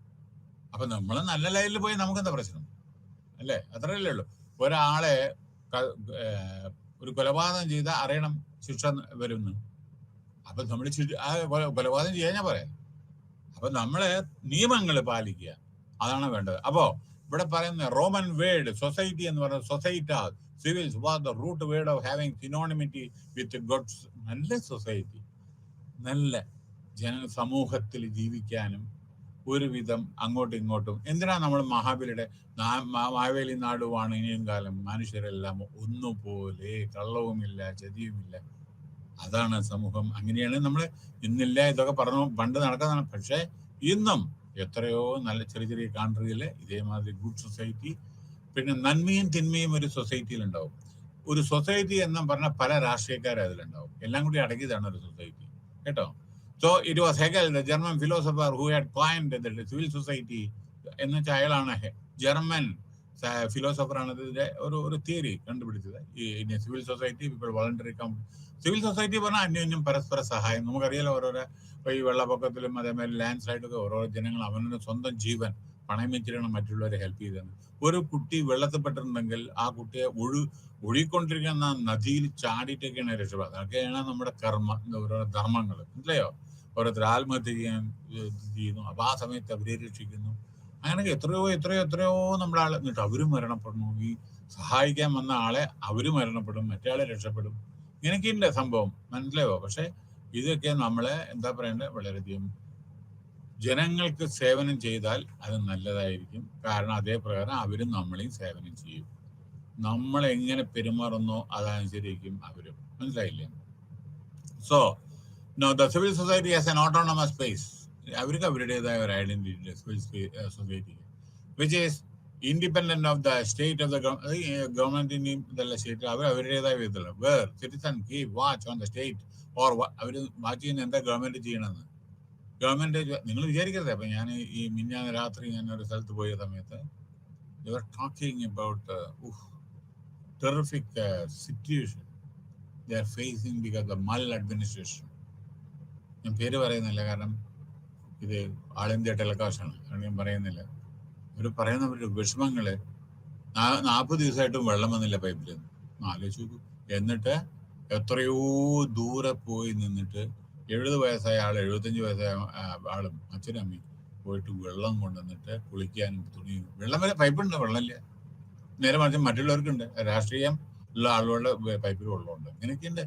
അപ്പൊ നമ്മൾ നല്ല ലൈനിൽ പോയി നമുക്കെന്താ പ്രശ്നം അല്ലേ? അത്രയല്ലേ ഉള്ളൂ. ഒരാളെ ഒരു കൊലപാതകം ചെയ്ത അറിയണം ശിക്ഷ വരുന്നു. അപ്പൊ നമ്മൾ കൊലപാതകം ചെയ്യാൻ ഞാൻ പറയാം. അപ്പൊ നമ്മള് നിയമങ്ങൾ പാലിക്കുക, അതാണ് വേണ്ടത്. അപ്പോ ഇവിടെ പറയുന്ന റോമൻ വേർഡ് സൊസൈറ്റി എന്ന് പറയുന്നത് society civils was the root word of having synonymity with gods. നല്ല സൊസൈറ്റി, നല്ല സമൂഹത്തിൽ ജീവിക്കാനും ഒരുവിധം അങ്ങോട്ടും ഇങ്ങോട്ടും. എന്തിനാ നമ്മൾ മാവേലി നാടുവാണ് ഇനിയും കാലം മനുഷ്യരെല്ലാം ഒന്നുപോലെ, കള്ളവുമില്ല ചതിയുമില്ല. അതാണ് സമൂഹം. അങ്ങനെയാണ് നമ്മൾ ഇന്നില്ല, ഇതൊക്കെ പറഞ്ഞു പണ്ട് നടക്കുന്നതാണ്. പക്ഷെ ഇന്നും എത്രയോ നല്ല ചെറിയ ചെറിയ കൺട്രിയില് ഇതേമാതിരി ഗുഡ് സൊസൈറ്റി, പിന്നെ നന്മയും തിന്മയും ഒരു സൊസൈറ്റിയിൽ ഉണ്ടാവും. ഒരു സൊസൈറ്റി എന്ന് പറഞ്ഞാൽ പല രാഷ്ട്രീയക്കാരും അതിലുണ്ടാവും. എല്ലാം കൂടി അടങ്ങിയതാണ് ഒരു സൊസൈറ്റി കേട്ടോ. So it was Hegel, the German philosopher who had coined the civil society എന്ന് വെച്ചാൽ അയാളാണ് ജർമ്മൻ ഫിലോസഫറാണ് ഇതിന്റെ ഒരു തിയറി കണ്ടുപിടിച്ചത്. ഈ civil society people voluntary civil society പറഞ്ഞാൽ അന്യോന്യം പരസ്പര സഹായം. നമുക്കറിയാലോ, ഓരോരോ ഈ വെള്ളപ്പൊക്കത്തിലും അതേമാതിരി ലാൻഡ് സ്ലൈഡൊക്കെ ഓരോ ജനങ്ങൾ അവരുടെ സ്വന്തം ജീവൻ പണയം വെച്ചിട്ടാണ് മറ്റുള്ളവരെ ഹെൽപ്പ് ചെയ്തത്. ഒരു കുട്ടി വെള്ളത്തിൽപ്പെട്ടിട്ടുണ്ടെങ്കിൽ ആ കുട്ടിയെ ഒഴുകിക്കൊണ്ടിരിക്കുന്ന നദിയിൽ ചാടിയിട്ടൊക്കെയാണ് രക്ഷപ്പെടുന്നത്. അതൊക്കെയാണ് നമ്മുടെ ഓരോ ധർമ്മങ്ങൾ, മനസ്സിലായോ? ഓരോരുത്തർ ആത്മഹത്യ ചെയ്യുന്നു, അപ്പൊ ആ സമയത്ത് അവരെ രക്ഷിക്കുന്നു. അങ്ങനെയൊക്കെ എത്രയോ നമ്മുടെ ആളെ എന്നിട്ട് അവരും മരണപ്പെടുന്നു. ഈ സഹായിക്കാൻ വന്ന ആളെ അവര് മരണപ്പെടും, മറ്റേ ആളെ രക്ഷപ്പെടും. ഇങ്ങനെയൊക്കെയുണ്ട് സംഭവം, മനസ്സിലായോ? പക്ഷെ ഇതൊക്കെ നമ്മളെ എന്താ പറയണ്ടത്, വളരെയധികം ജനങ്ങൾക്ക് സേവനം ചെയ്താൽ അത് നല്ലതായിരിക്കും. കാരണം അതേ പ്രകാരം അവരും നമ്മളെയും സേവനം ചെയ്യും. നമ്മൾ എങ്ങനെ പെരുമാറുന്നോ അതനുസരിക്കും അവരും, മനസ്സിലായില്ലേ? So no, the civil society as an autonomous space. അവർക്ക് അവരുടേതായ ഒരു identity civil society which is independent of the state of the ഗവൺമെന്റിന്റെയും ഇതല്ല സ്റ്റേറ്റ്. അവർ അവരുടേതായ വിധത്തിലുള്ള where citizen keep watch on the state or അവർ വാച്ച് ചെയ്യുന്ന എന്താ ഗവൺമെന്റ് ചെയ്യണമെന്ന്. ഗവൺമെന്റ് നിങ്ങൾ വിചാരിക്കരുത്. അപ്പൊ ഞാൻ ഈ മിഞ്ഞാന്ന് രാത്രി ഞാൻ ഒരു സ്ഥലത്ത് പോയ സമയത്ത് they were talking about terrific situation they are facing because of maladministration. ഞാൻ പേര് പറയുന്നില്ല, കാരണം ഇത് ആൾ ഇന്ത്യ ടെലികാസ്റ്റാണ്, അതുകൊണ്ട് ഞാൻ പറയുന്നില്ല. ഒരു പറയുന്ന വിഷമങ്ങള് 40 ദിവസമായിട്ടും വെള്ളം വന്നില്ല പൈപ്പിൽ നിന്ന്. ആലോചിച്ച് നോക്കൂ. എന്നിട്ട് എത്രയോ ദൂരെ പോയി നിന്നിട്ട് 70 വയസ്സായ ആൾ 75 വയസ്സായ ആളും അച്ഛനും അമ്മയും പോയിട്ട് വെള്ളം കൊണ്ടുവന്നിട്ട് കുളിക്കാനും തുണിയും. വെള്ളം വരെ പൈപ്പുണ്ട്, വെള്ളമില്ല. നേരെ മറിച്ച് മറ്റുള്ളവർക്കുണ്ട്, രാഷ്ട്രീയം ഉള്ള ആളുകളുടെ പൈപ്പിൽ വെള്ളമുണ്ട്. ഇങ്ങനെയൊക്കെയുണ്ട്.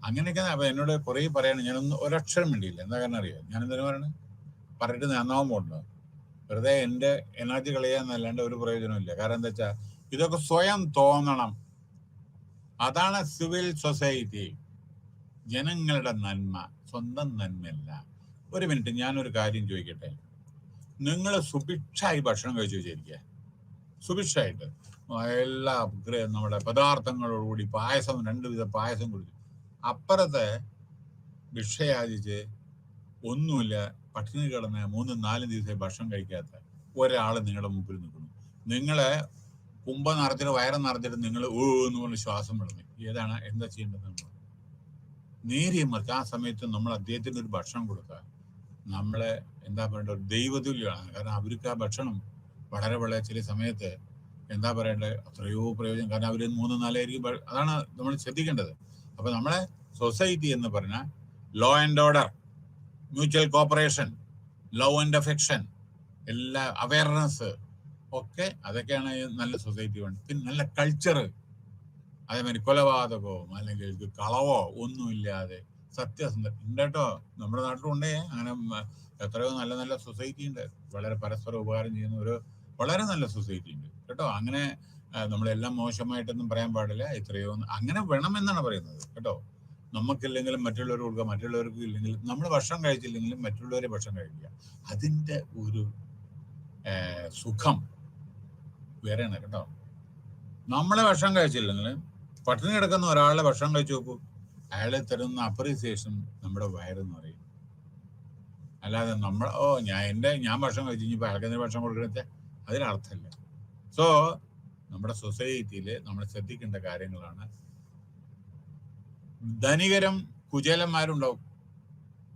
അങ്ങനെയൊക്കെ അപ്പൊ എന്നോട് കുറേ പറയണം. ഞാനൊന്നും ഒരക്ഷരം വേണ്ടിയില്ല. എന്താ കാരണം അറിയാം? ഞാൻ എന്തിനു പറയണത്? പറഞ്ഞിട്ട് നന്നാവാൻ പോകണ്ടോ? വെറുതെ എന്റെ എനർജി കളയാന്നല്ലാണ്ട് ഒരു പ്രയോജനമില്ല. കാരണം എന്താ വെച്ചാൽ ഇതൊക്കെ സ്വയം തോന്നണം. അതാണ് സിവിൽ സൊസൈറ്റി. ജനങ്ങളുടെ നന്മ, സ്വന്തം നന്മയല്ല. ഒരു മിനിറ്റ്, ഞാനൊരു കാര്യം ചോദിക്കട്ടെ. നിങ്ങൾ സുഭിക്ഷായി ഭക്ഷണം കഴിച്ചു വിചാരിക്കുക, സുഭിക്ഷായിട്ട് എല്ലാ നമ്മുടെ പദാർത്ഥങ്ങളോടുകൂടി പായസം, 2 വിധ പായസം കുടിച്ചു. അപ്പുറത്തെ ഭിക്ഷയാചിച്ച് ഒന്നുമില്ല, പട്ടിണി കിടന്ന് 3-4 ദിവസമായി ഭക്ഷണം കഴിക്കാത്ത ഒരാൾ നിങ്ങളുടെ മുമ്പിൽ നിൽക്കുന്നു. നിങ്ങളെ കുമ്പ നിറച്ചിട്ട് വയറ് നിറച്ചിട്ട് നിങ്ങൾ എന്ന് പറഞ്ഞ് ശ്വാസം വിടുന്നു. ഏതാണ് എന്താ ചെയ്യേണ്ടത്? നമ്മൾ നേരിയ മറിച്ച് ആ സമയത്ത് നമ്മൾ അദ്ദേഹത്തിന് ഒരു ഭക്ഷണം കൊടുക്കുക, നമ്മളെ എന്താ പറയേണ്ടത്, ഒരു ദൈവതുല്യമാണ്. കാരണം അവർക്ക് ആ ഭക്ഷണം വളരെ ചില സമയത്ത് എന്താ പറയേണ്ടത്, അത്രയോ പ്രയോജനം. കാരണം അവർ 3-4 ആയിരിക്കും. അതാണ് നമ്മൾ ശ്രദ്ധിക്കേണ്ടത്. അപ്പൊ നമ്മളെ സൊസൈറ്റി എന്ന് പറഞ്ഞാൽ law and order, mutual corporation, love and affection, എല്ലാ അവയർനെസ് ഒക്കെ, അതൊക്കെയാണ് നല്ല സൊസൈറ്റി വേണ്ടത്. പിന്നെ നല്ല കൾച്ചർ, അതേമാതിരി കൊലപാതകമോ അല്ലെങ്കിൽ കളവോ ഒന്നുമില്ലാതെ സത്യസന്ധത ഉണ്ട് കേട്ടോ. നമ്മുടെ നാട്ടിലുണ്ടേ അങ്ങനെ എത്രയോ നല്ല നല്ല സൊസൈറ്റി ഉണ്ട്. വളരെ പരസ്പരം ഉപകാരം ചെയ്യുന്ന ഒരു വളരെ നല്ല സൊസൈറ്റി ഉണ്ട് കേട്ടോ. അങ്ങനെ നമ്മളെല്ലാം മോശമായിട്ടൊന്നും പറയാൻ പാടില്ല. എത്രയോ അങ്ങനെ വേണമെന്നാണ് പറയുന്നത് കേട്ടോ. നമുക്കില്ലെങ്കിലും മറ്റുള്ളവർക്ക് കൊടുക്കുക, മറ്റുള്ളവർക്ക് ഇല്ലെങ്കിലും നമ്മൾ ഭക്ഷണം കഴിച്ചില്ലെങ്കിലും മറ്റുള്ളവരെ ഭക്ഷണം കഴിക്കുക. അതിൻ്റെ ഒരു സുഖം വേറെയാണ് കേട്ടോ. നമ്മളെ ഭക്ഷണം കഴിച്ചില്ലെങ്കിൽ പട്ടിണി കിടക്കുന്ന ഒരാളുടെ ഭക്ഷണം കഴിച്ചു നോക്കൂ, അയാളെ തരുന്ന അപ്രീസിയേഷൻ നമ്മുടെ വയറെന്ന് പറയും. അല്ലാതെ നമ്മൾ ഞാൻ ഭക്ഷണം കഴിച്ചു ഇനിയിപ്പോൾ അയാൾക്ക് ഭക്ഷണം കൊടുക്കണത്തെ അതിനർത്ഥമില്ല. സോ നമ്മുടെ സൊസൈറ്റിയിൽ നമ്മൾ ശ്രദ്ധിക്കേണ്ട കാര്യങ്ങളാണ്. ധനികരും കുചേലന്മാരുണ്ടാവും,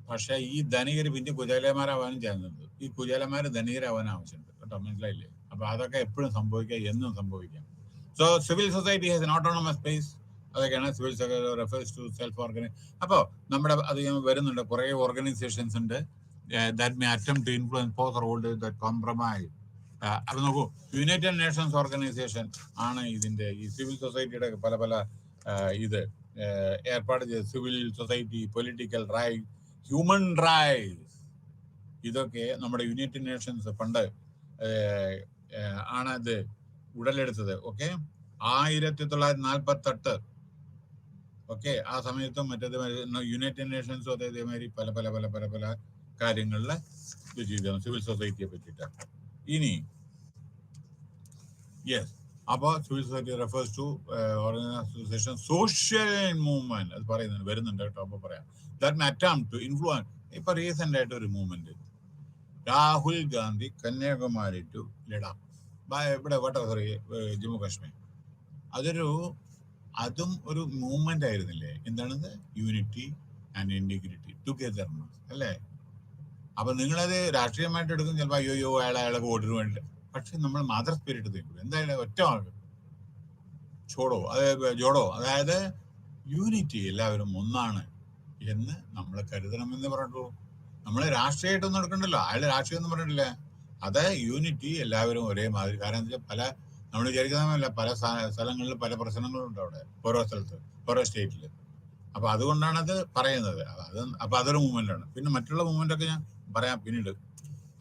പക്ഷെ ഈ ധനികർ പിന്നെ കുചേലന്മാരാവാനും ചെയ്യുന്നുണ്ട്. ഈ കുചേലന്മാർ ധനികരാവാൻ ആവശ്യമുണ്ട് കേട്ടോ, മനസ്സിലായില്ലേ? അപ്പൊ അതൊക്കെ എപ്പോഴും സംഭവിക്കാം, എന്നും സംഭവിക്കാം. So civil society has an autonomous space. അതൊക്കെയാണ് civil refers to self organise. അപ്പോൾ നമ്മുടെ അത് വരുന്നുണ്ട്, കുറേ ഓർഗനൈസേഷൻസ് ഉണ്ട് that may attempt to influence pose rolled that compromise. അത് നോക്കൂ, യുണൈറ്റഡ് നേഷൻസ് ഓർഗനൈസേഷൻ ആണ് ഇതിന്റെ ഈ സിവിൽ സൊസൈറ്റിയുടെ പല പല ഇത് ഏർപ്പാട് ചെയ്ത്. Civil society, political right, human rights, ഇതൊക്കെ നമ്മുടെ യുണൈറ്റഡ് നേഷൻസ് പണ്ട് ആണ് അത് ഉടലെടുത്തത്. ഓക്കെ, 1948 ഓക്കെ, ആ സമയത്തും മറ്റേത് യുണൈറ്റഡ് നേഷൻസും അതേമാതിരി പല പല പല പല പല കാര്യങ്ങളിൽ ഇത് ചെയ്തതാണ് സിവിൽ സൊസൈറ്റിയെ പറ്റിയിട്ട്. ഇനി യെസ്, അപ്പോൾ civil society refers to organisation social movement, അത് പറയുന്നുണ്ട്, വരുന്നുണ്ട് കേട്ടോ. അപ്പോൾ പറയാം that may attempt to influence. ഇപ്പൊ റീസെന്റ് ആയിട്ട് ഒരു മൂവ്മെന്റ്, രാഹുൽ ഗാന്ധി കന്യാകുമാരി ടു ലഡാക്ക്, ഇവിടെ സോറി ജമ്മു കാശ്മീർ, അതും ഒരു മൂവ്മെന്റ് ആയിരുന്നില്ലേ? എന്താണത്? യൂണിറ്റി ആൻഡ് ഇന്റഗ്രിറ്റി, ടുഗെദർനെസ് അല്ലേ? അപ്പൊ നിങ്ങളത് രാഷ്ട്രീയമായിട്ട് എടുക്കും, ചിലപ്പോൾ അയ്യോ അയാളെ വോട്ടിന് വേണ്ടി. പക്ഷെ നമ്മൾ മദർ സ്പിരിറ്റ് തീർക്കും. എന്തായാലും ഒറ്റ ജോഡോ, അതായത് യൂണിറ്റി, എല്ലാവരും ഒന്നാണ് എന്ന് നമ്മൾ കരുതണമെന്ന് പറഞ്ഞിട്ടു. നമ്മൾ രാഷ്ട്രീയമായിട്ടൊന്നും എടുക്കണ്ടല്ലോ, അയാൾ രാഷ്ട്രീയം ഒന്നും പറഞ്ഞിട്ടില്ല. അത് യൂണിറ്റി, എല്ലാവരും ഒരേ മാതിരി. കാരണം എന്താ വെച്ചാൽ നമ്മൾ വിചാരിക്കുന്നതല്ല, പല സ്ഥലങ്ങളിൽ പല പ്രശ്നങ്ങളുണ്ട് അവിടെ, ഓരോ സ്ഥലത്ത്, ഓരോ സ്റ്റേറ്റിൽ. അപ്പൊ അതുകൊണ്ടാണ് അത് പറയുന്നത്. അപ്പൊ അതൊരു മൂവ്മെന്റ് ആണ്. പിന്നെ മറ്റുള്ള മൂവ്മെന്റ് ഒക്കെ ഞാൻ പറയാം പിന്നീട്.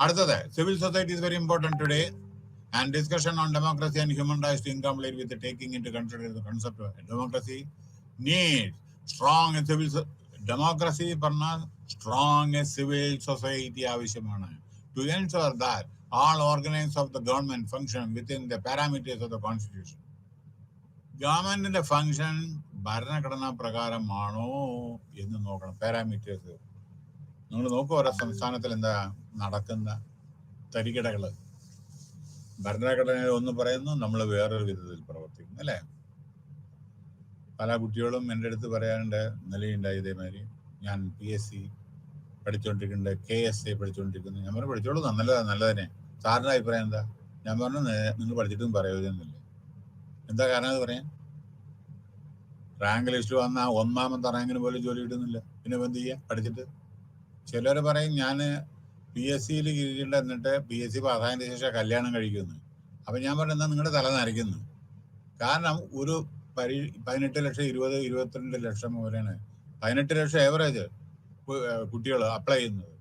അടുത്തത്, civil society is very important today and discussion on democracy and human rights to incomplete with the taking into consideration the concept of democracy needs strong civil democracy പറഞ്ഞാൽ strong civil society ആവശ്യമാണ് to ensure that all organs of the government function within the parameters of the constitution. ഗവൺമെന്റിന്റെ function ഭരണഘടനാ പ്രകാരമാണോ എന്ന് നോക്കണം. Parameters നിങ്ങൾ നോക്കുക, ഓരോ സംസ്ഥാനത്തിൽ എന്താ നടക്കുന്ന തരികിടകള്. ഭരണഘടന ഒന്ന് പറയുന്നു, നമ്മൾ വേറൊരു വിധത്തിൽ പ്രവർത്തിക്കുന്നു അല്ലേ? പല കുട്ടികളും എൻ്റെ അടുത്ത് പറയാനുണ്ട്, നിലയുണ്ടായി ഇതേമാതിരി, ഞാൻ PSC പഠിച്ചുകൊണ്ടിരിക്കുന്നുണ്ട്, KSA പഠിച്ചുകൊണ്ടിരിക്കുന്നു. ഞാൻ പറഞ്ഞു പഠിച്ചോളൂ, നല്ലതന്നെ, സാറിൻ്റെ അഭിപ്രായം എന്താ? ഞാൻ പറഞ്ഞു നിങ്ങൾ പഠിച്ചിട്ടും പ്രയോജനമൊന്നുമില്ല. എന്താ കാരണം അത് പറയാൻ? റാങ്ക് ലിസ്റ്റ് വന്നാൽ 1ാമത്തെ റാങ്കിന് പോലും ജോലി കിട്ടുന്നില്ല. പിന്നെ എന്ത് ചെയ്യുക പഠിച്ചിട്ട്? ചിലർ പറയും ഞാൻ PSCയിൽ കീഴിട്ട് എന്നിട്ട് PSC പാസ്സായതിന് ശേഷം കല്യാണം കഴിക്കുന്നു. അപ്പം ഞാൻ പറഞ്ഞു എന്താ നിങ്ങളുടെ തല നരയ്ക്കുന്നു? കാരണം ഒരു 18 ലക്ഷം 22 ലക്ഷം വരെയാണ് 18 ലക്ഷം ഏവറേജ് കുട്ടികൾ അപ്ലൈ ചെയ്യുന്നത്.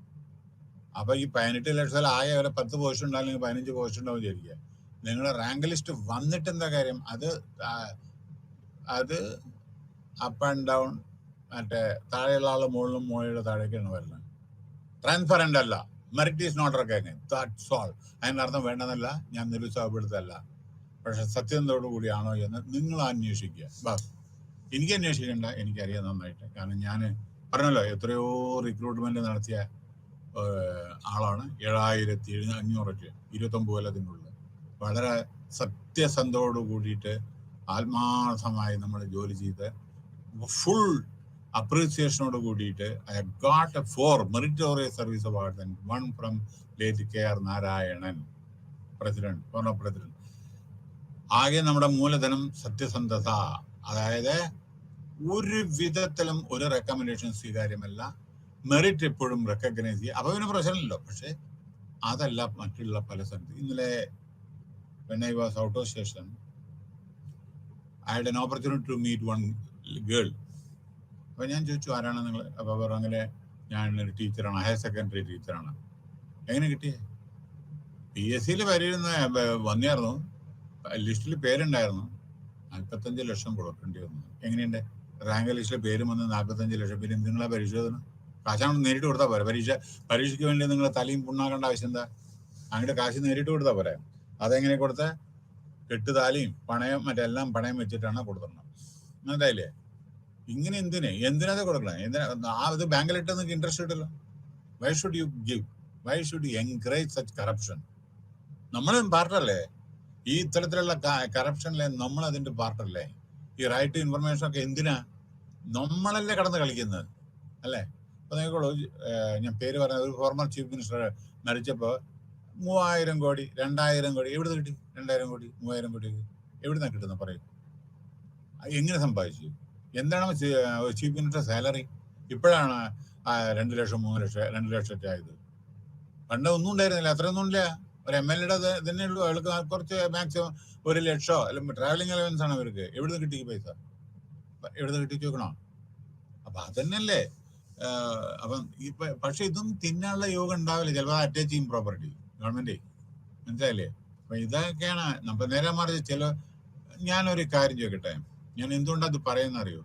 അപ്പൊ ഈ 18 ലക്ഷത്തിൽ ആകെ വരെ 10 പോസ്റ്റ് ഉണ്ടാവില്ലെങ്കിൽ 15 പോസ്റ്റ് ഉണ്ടാവും വിചാരിക്കുക. നിങ്ങളുടെ റാങ്ക് ലിസ്റ്റ് വന്നിട്ട് എന്താ കാര്യം? അത് അപ്പ് ആൻഡ് ഡൗൺ, മറ്റേ താഴെയുള്ള ആള് മുകളിലും മുകളിലുള്ള താഴേക്കാണ് വരുന്നത്. ട്രാൻസ്പെറന്റ് അല്ല, merit is not recognised, that's all. അതിനർത്ഥം വേണ്ടെന്നല്ല, ഞാൻ നിരുത്സാഹപ്പെടുത്തല്ല. പക്ഷെ സത്യത്തോടു കൂടിയാണോ എന്ന് നിങ്ങൾ അന്വേഷിക്കുക. ബസ് എനിക്ക് അന്വേഷിക്കേണ്ട, എനിക്കറിയാം നന്നായിട്ട്. കാരണം ഞാൻ പറഞ്ഞല്ലോ, എത്രയോ റിക്രൂട്ട്മെന്റ് നടത്തിയ ആളാണ്. 7500 29 കൊല്ലത്തിനുള്ളിൽ വളരെ സത്യസന്ധയോട് കൂടിയിട്ട് ആത്മാർത്ഥമായി നമ്മൾ ജോലി ചെയ്ത് ഫുൾ അപ്രീസിയേഷനോട് കൂടിയിട്ട് I got 4 meritorious service award and 1 from late KR Narayanan, former president. ആകെ നമ്മുടെ മൂലധനം സത്യസന്ധത. അതായത് ഒരു വിധത്തിലും ഒരു റെക്കമെൻഡേഷൻ സ്വീകാര്യമല്ല. മെറിറ്റ് എപ്പോഴും റെക്കഗ്നൈസ് ചെയ്യുക. അപ്പൊ പിന്നെ പ്രശ്നമില്ലല്ലോ. പക്ഷെ അതല്ല മറ്റുള്ള പല സ്ഥലത്ത്. ഇന്നലെ when I was out of station, I had an opportunity to meet one girl. അപ്പൊ ഞാൻ ചോദിച്ചു, ആരാണ് നിങ്ങൾ? അപ്പൊ പറഞ്ഞു, അങ്ങനെ ഞാനൊരു ടീച്ചറാണ്, ഹയർ സെക്കൻഡറി ടീച്ചറാണ്. എങ്ങനെ കിട്ടിയേ? PSCയിൽ വന്നിരുന്നു, ലിസ്റ്റിൽ പേരുണ്ടായിരുന്നു. 45 ലക്ഷം കൊടുക്കേണ്ടി വന്നു. എങ്ങനെയുണ്ട്? റാങ്ക് ലിസ്റ്റിലെ പേരും വന്ന് 45 ലക്ഷം. പിന്നെ നിങ്ങളെ പരിശോധന കാശാണ് നേരിട്ട് കൊടുത്താൽ പോരെ. പരീക്ഷയ്ക്ക് വേണ്ടി നിങ്ങൾ തലയും പുണ്ണാക്കേണ്ട ആവശ്യം എന്താ? അങ്ങോട്ട് കാശ് നേരിട്ട് കൊടുത്താൽ പോരെ. അതെങ്ങനെ കൊടുത്ത കെട്ടുതാലിയും പണയം മറ്റെല്ലാം പണയം വെച്ചിട്ടാണ് കൊടുത്തിടണം. മനസ്സിലായില്ലേ? ഇങ്ങനെ എന്തിനാ കൊടുക്കണം? ഇത് ബാങ്കിലിട്ട് നിങ്ങൾക്ക് ഇൻട്രസ്റ്റ് കിട്ടല്ലോ. Why should you give? Why should you encourage such corruption? നമ്മളും പാർട്ടല്ലേ ഈ ഇത്തരത്തിലുള്ള കറപ്ഷനിലെ? നമ്മൾ അതിന്റെ പാർട്ടല്ലേ? ഈ റൈറ്റ് ടു ഇൻഫർമേഷൻ ഒക്കെ എന്തിനാ? നമ്മളല്ലേ കടന്ന് കളിക്കുന്നത് അല്ലേ? അപ്പൊ നോക്കോളൂ, ഞാൻ പേര് പറഞ്ഞ ഒരു ഫോർമർ ചീഫ് മിനിസ്റ്റർ മരിച്ചപ്പോ 3000 കോടി 2000 കോടി എവിടുന്ന് കിട്ടി? 2000 കോടി 3000 കോടി എവിടുന്നാ കിട്ടുന്ന പറയും? എങ്ങനെ സമ്പാദിച്ചു? എന്താണ് ചീഫ് മിനിസ്റ്റർ സാലറി? ഇപ്പോഴാണ് 2 ലക്ഷം 3 ലക്ഷം 2 ലക്ഷത്തെ ആയത്. പണ്ട് ഒന്നും ഉണ്ടായിരുന്നില്ല, അത്രയൊന്നും ഇല്ല. ഒരു MLA തന്നെ ഉള്ളൂ. അയാൾക്ക് കുറച്ച് മാക്സിമം 1 ലക്ഷമോ അല്ലെങ്കിൽ ട്രാവലിംഗ് അലവൻസ് ആണ് അവർക്ക്. എവിടുന്ന് കിട്ടി പൈസ? എവിടുന്ന് കിട്ടിച്ചു നോക്കണോ? അപ്പൊ അതന്നെയല്ലേ. അപ്പം പക്ഷെ ഇതും തിന്നാനുള്ള യോഗം ഉണ്ടാവില്ല ചിലപ്പോൾ. അറ്റാച്ച് ചെയ്യും പ്രോപ്പർട്ടി ഗവൺമെന്റ്, മനസ്സിലായില്ലേ? അപ്പൊ ഇതൊക്കെയാണ് നമ്മൾ നേരെ മറിച്ച് ഞാനൊരു കാര്യം ചോദിക്കട്ടെ, ഞാൻ എന്തുകൊണ്ടാണ് അത് പറയുന്ന അറിയോ?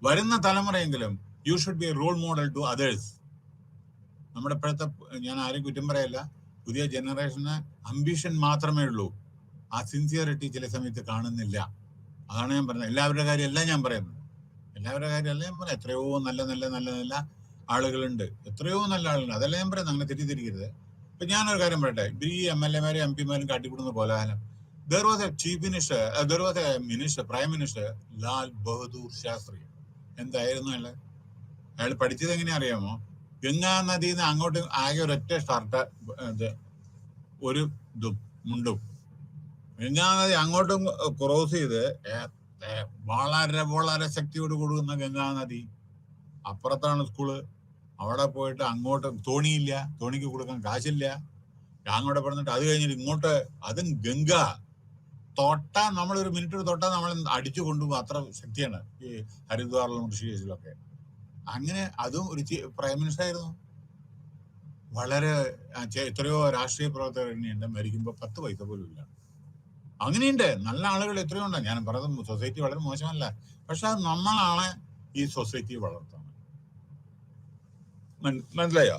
വരുന്ന തലമുറയെങ്കിലും you should be a role model to others. നമ്മുടെ ഇപ്പോഴത്തെ, ഞാൻ ആരും കുറ്റം പറയല്ല, പുതിയ ജനറേഷന് അംബിഷൻ മാത്രമേ ഉള്ളൂ. ആ സിൻസിയറിറ്റി ചില സമയത്ത് കാണുന്നില്ല. അതാണ് ഞാൻ പറയുന്നത്. എല്ലാവരുടെ കാര്യമല്ല ഞാൻ പറയുന്നത്. എത്രയോ നല്ല നല്ല നല്ല നല്ല ആളുകളുണ്ട്, എത്രയോ നല്ല ആളുകളുണ്ട്. അതല്ല ഞാൻ പറയുന്നത്, അങ്ങനെ തെറ്റിദ്ധരിക്കരുത്. ഇപ്പൊ ഞാനൊരു കാര്യം പറയട്ടെ, ഈ MLA-മാരും MP-മാരും കാട്ടിക്കൂടുന്ന കോലാഹലം. There was a chief minister, there was a minister, Prime Minister Lal Bahadur Shastri. എന്തായിരുന്നു അയാൾ പഠിച്ചത് എങ്ങനെയാ അറിയാമോ? ഗംഗാ നദിയിൽ നിന്ന് അങ്ങോട്ട് ആകെ ഒരൊറ്റ ഷർട്ട്, ഒരു മുണ്ടും. ഗംഗാ നദി അങ്ങോട്ടും ക്രോസ് ചെയ്ത് വളരെ വളരെ ശക്തിയോട് കൊടുക്കുന്ന ഗംഗാ നദി. അപ്പുറത്താണ് സ്കൂള്. അവിടെ പോയിട്ട് അങ്ങോട്ട് തോണിയില്ല, തോണിക്ക് കൊടുക്കാൻ കാശില്ല. അങ്ങോട്ട് പറഞ്ഞിട്ട് അത് കഴിഞ്ഞിട്ട് ഇങ്ങോട്ട്, അതും ഗംഗ തൊട്ടാ, നമ്മളൊരു മിനിറ്റ് തൊട്ടാ നമ്മൾ അടിച്ചു കൊണ്ടുപോകും. അത്ര ശക്തിയാണ് ഈ ഹരിദ്വാറിലും ഋഷികേശിലൊക്കെ. അങ്ങനെ അതും ഒരു പ്രൈം മിനിസ്റ്റർ ആയിരുന്നു. വളരെ എത്രയോ രാഷ്ട്രീയ പ്രവർത്തകരുണ്ട് മരിക്കുമ്പോൾ 10 പൈസ പോലും ഇല്ല. അങ്ങനെയുണ്ട് നല്ല ആളുകൾ എത്രയോ ഉണ്ട്. ഞാൻ പറയുന്നത് സൊസൈറ്റി വളരെ മോശമല്ല, പക്ഷെ അത് നമ്മളാണ് ഈ സൊസൈറ്റിയെ വളർത്തുന്നത്. മനസ്സിലായോ?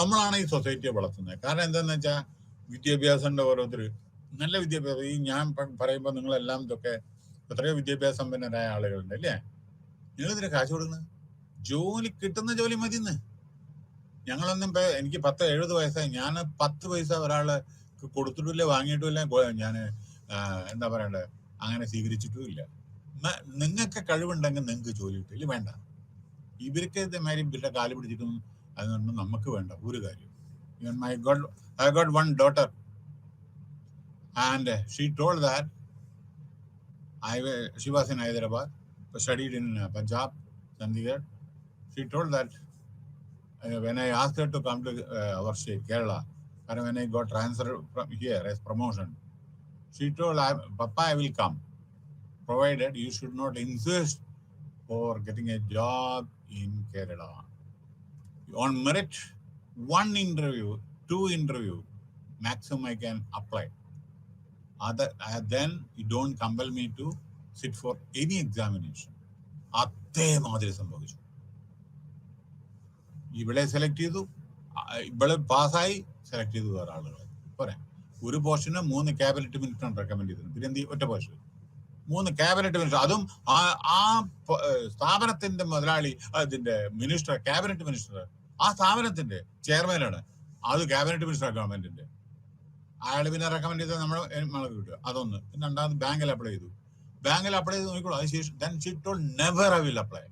നമ്മളാണ് ഈ സൊസൈറ്റിയെ വളർത്തുന്നത്. കാരണം എന്താന്ന് വെച്ചാൽ വിദ്യാഭ്യാസത്തിന്റെ ഓരോരുത്തർ നല്ല വിദ്യാഭ്യാസം. ഈ ഞാൻ പറയുമ്പോൾ നിങ്ങളെല്ലാം ഇതൊക്കെ എത്രയോ വിദ്യാഭ്യാസ സമ്പന്നരായ ആളുകളുണ്ട് അല്ലേ? നിങ്ങളിതിന് കാശ് കൊടുക്കുന്നത്? ജോലി, കിട്ടുന്ന ജോലി മതിന്ന്. ഞങ്ങളൊന്നും എനിക്ക് 70 വയസ്സായി, ഞാൻ 10 പൈസ ഒരാള് കൊടുത്തിട്ടില്ല, വാങ്ങിയിട്ടുമില്ല, ഞാൻ എന്താ പറയണ്ടേ, അങ്ങനെ സ്വീകരിച്ചിട്ടും ഇല്ല. നിങ്ങൾക്ക് കഴിവുണ്ടെങ്കിൽ നിങ്ങൾക്ക് ജോലി കിട്ടില്ല, വേണ്ട. ഇവർക്ക് ഇതേമാതിരി ഇവരുടെ കാല് പിടിച്ചിട്ടും അതുകൊണ്ട് നമുക്ക് വേണ്ട ഒരു കാര്യം. I got one daughter and she told that she was in Hyderabad, studied in Punjab, Chandigarh. She told that when I asked her to come to our state, Kerala, and when I got transferred from here as promotion, she told, Papa, I will come, provided you should not insist for getting a job in Kerala. On merit, 1 interview, 2 interview, maximum I can apply. Then you don't compel me to sit for any examination. അതേമാതിരി സംഭവിച്ചു. ഇവിടെ select ചെയ്തു, ഇവിടെ പാസ്സായി, select ചെയ്തു വേറെ ആളുകൾ. പോരാ, ഒരു പോസ്റ്റിന് 3 ക്യാബിനറ്റ് മിനിസ്റ്ററാണ് റെക്കമെൻഡ് ചെയ്തത്. പിന്നെ എന്ത്, ഒറ്റ പോസ്റ്റ് 3 ക്യാബിനറ്റ് മിനിസ്റ്റർ. അതും ആ സ്ഥാപനത്തിന്റെ മുതലാളി, അതിന്റെ മിനിസ്റ്റർ, ക്യാബിനറ്റ് മിനിസ്റ്റർ ആ സ്ഥാപനത്തിന്റെ ചെയർമാനാണ്. അത് ക്യാബിനറ്റ് മിനിസ്റ്റർ ഗവൺമെന്റിന്റെ. അയാൾ പിന്നെ റെക്കമെൻഡ് ചെയ്താൽ നമ്മൾ കിട്ടുക. അതൊന്ന്. പിന്നെ രണ്ടാമത് ബാങ്കിൽ അപ്ലൈ ചെയ്തു. നോക്കിക്കോളൂ. അതിനുശേഷം never I will apply.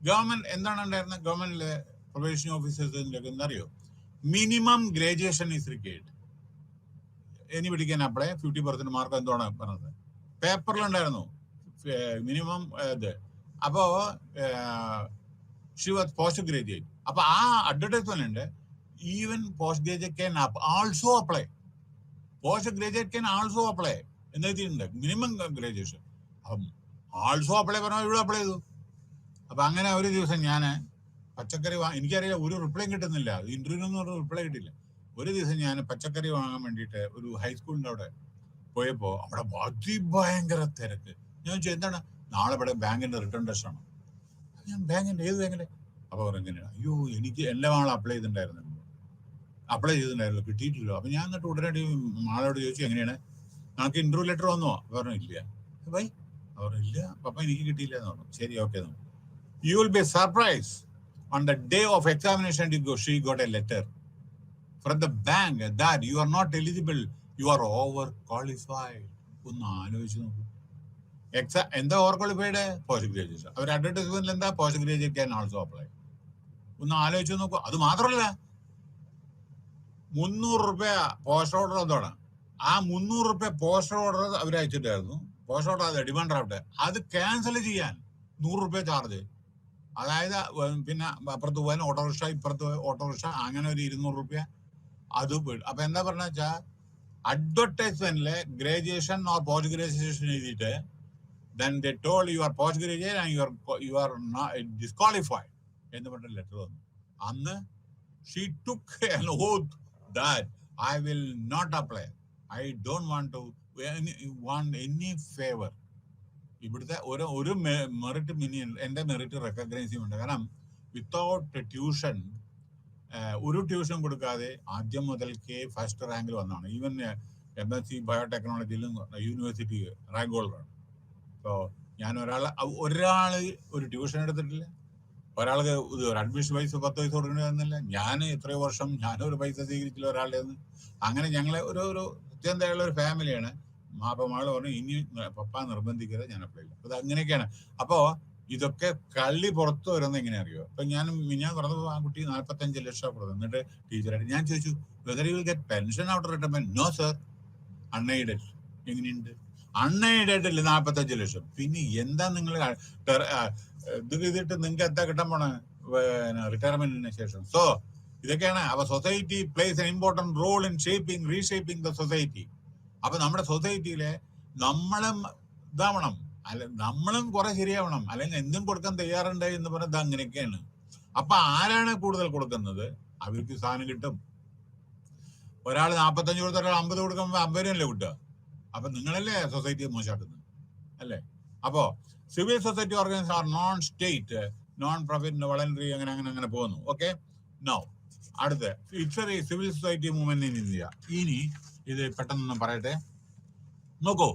Government എന്താണ് ഉണ്ടായിരുന്നത്? ഗവൺമെന്റിലെ പ്രൊബേഷൻ ഓഫീസേഴ്സിന്റെ ഒക്കെ എന്തറിയോ? Minimum graduation is required. Anybody can apply. 50% mark എന്താണ് പറഞ്ഞത്? പേപ്പറിലുണ്ടായിരുന്നു മിനിമം ഇത്. അപ്പോ ഷി വാസ് പോസ്റ്റ് ഗ്രാജുവേറ്റ്. അപ്പൊ ആ അഡ്വർടൈസ്മെന്റ് ഉണ്ട്, even post graduate can also apply. Post graduate can also apply എന്നെഴുതിയിട്ടുണ്ട്, മിനിമം ഗ്രാജുവേഷൻ. അപ്പം ആൾസോ അപ്ലൈ പറഞ്ഞാൽ ഇവിടെ അപ്ലൈ ചെയ്തു. അപ്പൊ അങ്ങനെ ഒരു ദിവസം ഞാൻ പച്ചക്കറി എനിക്കറിയില്ല, ഒരു റിപ്ലൈ കിട്ടുന്നില്ല. ഇന്റർവ്യൂവിനൊന്നും ഒരു റിപ്ലൈ കിട്ടില്ല. ഒരു ദിവസം ഞാൻ പച്ചക്കറി വാങ്ങാൻ വേണ്ടിയിട്ട് ഒരു ഹൈസ്കൂളിന്റെ അവിടെ പോയപ്പോ അവിടെ അതിഭയങ്കര തിരക്ക്. ഞാൻ ചോദിച്ചു, എന്താണ്? നാളെ ഇവിടെ ബാങ്കിന്റെ റിട്ടേൺ ടെസ്റ്റ് ആണ്. ഞാൻ ബാങ്കിന്റെ ഏത് ബാങ്കിന്റെ? അപ്പൊ എങ്ങനെയാണ്? അയ്യോ എനിക്ക് എൻ്റെ മകൾ അപ്ലൈ ചെയ്തിട്ടുണ്ടായിരുന്നു, കിട്ടിയിട്ടില്ലോ. അപ്പൊ ഞാൻ എന്നിട്ട് ഉടനടി മാളോട് ചോദിച്ചു എങ്ങനെയാണ്, നമുക്ക് ഇന്റർവ്യൂ ലെറ്റർ വന്നോ? പറഞ്ഞു ഇല്ല. ബൈ പറഞ്ഞു ഇല്ല പപ്പ എനിക്ക് കിട്ടിയില്ല എന്ന് പറഞ്ഞു. ശരി okay. You will be surprise on the day of examination she got a letter from the bank that you are not eligible, you are overqualified. ഒന്ന് ആലോചിച്ച് നോക്കൂ. എന്താ ഓവർ ക്വാളിഫൈഡ്? Post graduation. അവർ അഡ്വർടൈസ്മെന്റിൽ എന്താ? Post graduate can also apply. ഒന്ന് ആലോചിച്ച് നോക്കൂ. അത് മാത്രമല്ല 300 രൂപ പോസ്റ്റ് ഓർഡർ എന്താണ്, ആ 300 രൂപ പോസ്റ്റർ ഓർഡർ അവർ അയച്ചിട്ടായിരുന്നു. പോസ്റ്റ് ഓർഡർ അത് ഡിമാൻഡ് ഡ്രാഫ്റ്റ്, അത് ക്യാൻസൽ ചെയ്യാൻ 100 രൂപ ചാർജ്. അതായത് പിന്നെ അപ്പുറത്ത് പോകാൻ ഓട്ടോറിക്ഷ, ഇപ്പുറത്ത് പോയ ഓട്ടോറിക്ഷ, അങ്ങനെ ഒരു 200 രൂപ അത് പോയിട്ട്. അപ്പൊ എന്താ പറഞ്ഞ വെച്ചാൽ അഡ്വർടൈസ്മെന്റില് ഗ്രാജുവേഷൻ ഓർ പോസ്റ്റ് ഗ്രാജുവേഷൻ എഴുതിയിട്ട് then they told you are post graduate and you are not disqualified എന്ന് പറഞ്ഞ ലെറ്റർ വന്നു. അന്ന് she took an oath that I will not apply, I don't want any favor. ഇവിടുത്തെ ഒരു merit എന്റെ merit recognise ചെയ്യുന്നുണ്ട്. കാരണം വിത്തൗട്ട് ട്യൂഷൻ, ഒരു ട്യൂഷൻ കൊടുക്കാതെ ആദ്യം മുതൽക്കേ ഫസ്റ്റ് റാങ്കിൽ വന്നതാണ്. ഈവൻ MSc ബയോടെക്നോളജിയിലും യൂണിവേഴ്സിറ്റി റാങ്ക് ഹോൾഡറാണ്. ഇപ്പോൾ ഞാൻ ഒരാള് ഒരു ട്യൂഷൻ എടുത്തിട്ടില്ല, ഒരാൾക്ക് ഒരു അഡ്മിഷൻ പൈസ 10 പൈസ കൊടുക്കണമെന്നില്ല. ഞാൻ എത്രയോ വർഷം ഞാനൊരു പൈസ സ്വീകരിച്ചില്ല ഒരാളുടെ നിന്ന്. അങ്ങനെ ഞങ്ങളെ ഒരു അത്യന്തമുള്ള ഒരു ഫാമിലിയാണ്. അപ്പൊ മകള് പറഞ്ഞു ഇനി പപ്പ നിർബന്ധിക്കരുത്, ഞാൻ അപ്ലൈ ചെയ്യില്ല. അത് അങ്ങനെയൊക്കെയാണ്. അപ്പോ ഇതൊക്കെ കള്ളി പുറത്തു വരുന്നത് എങ്ങനെ അറിയോ? അപ്പൊ ഞാൻ പറഞ്ഞപ്പോൾ ആ കുട്ടി 45 ലക്ഷം കൊടുത്തു. എന്നിട്ട് ടീച്ചറായിട്ട് ഞാൻ ചോദിച്ചു whether you will get pension after retirement. No sir, unaided. എങ്ങനെയുണ്ട്? അൺഎയ്ഡഡിൽ 45 ലക്ഷം. പിന്നെ എന്താ നിങ്ങൾ ഇത് ചെയ്തിട്ട് നിങ്ങൾക്ക് എന്താ കിട്ടാൻ പോണ റിട്ടയർമെന്റിന് ശേഷം? സോ ഇതൊക്കെയാണ്. അപ്പൊ society plays an important role in reshaping the society. അപ്പൊ നമ്മുടെ സൊസൈറ്റിയിലെ നമ്മളും ഇതാവണം, നമ്മളും കുറെ ശരിയാവണം, അല്ലെങ്കിൽ എന്തും കൊടുക്കാൻ തയ്യാറുണ്ട് എന്ന് പറയുന്നത് അങ്ങനെയൊക്കെയാണ്. അപ്പൊ ആരാണ് കൂടുതൽ കൊടുക്കുന്നത്? അവർക്ക് സാധനം കിട്ടും. ഒരാൾ 45 കൊടുത്ത ഒരാൾ 50 കൊടുക്കുമ്പോൾ 50 അല്ലേ കിട്ടുക? അപ്പൊ നിങ്ങളല്ലേ സൊസൈറ്റിയെ മോശമാക്കുന്നത് അല്ലേ? അപ്പോ civil society organisation are non state, non profit, voluntary, അങ്ങനെ പോകുന്നു. ഓക്കെ, നൗ അടുത്ത് it's civil society movement in India. ഇനി ഇത് പെട്ടെന്ന് പറയട്ടെ, നോക്കൂ.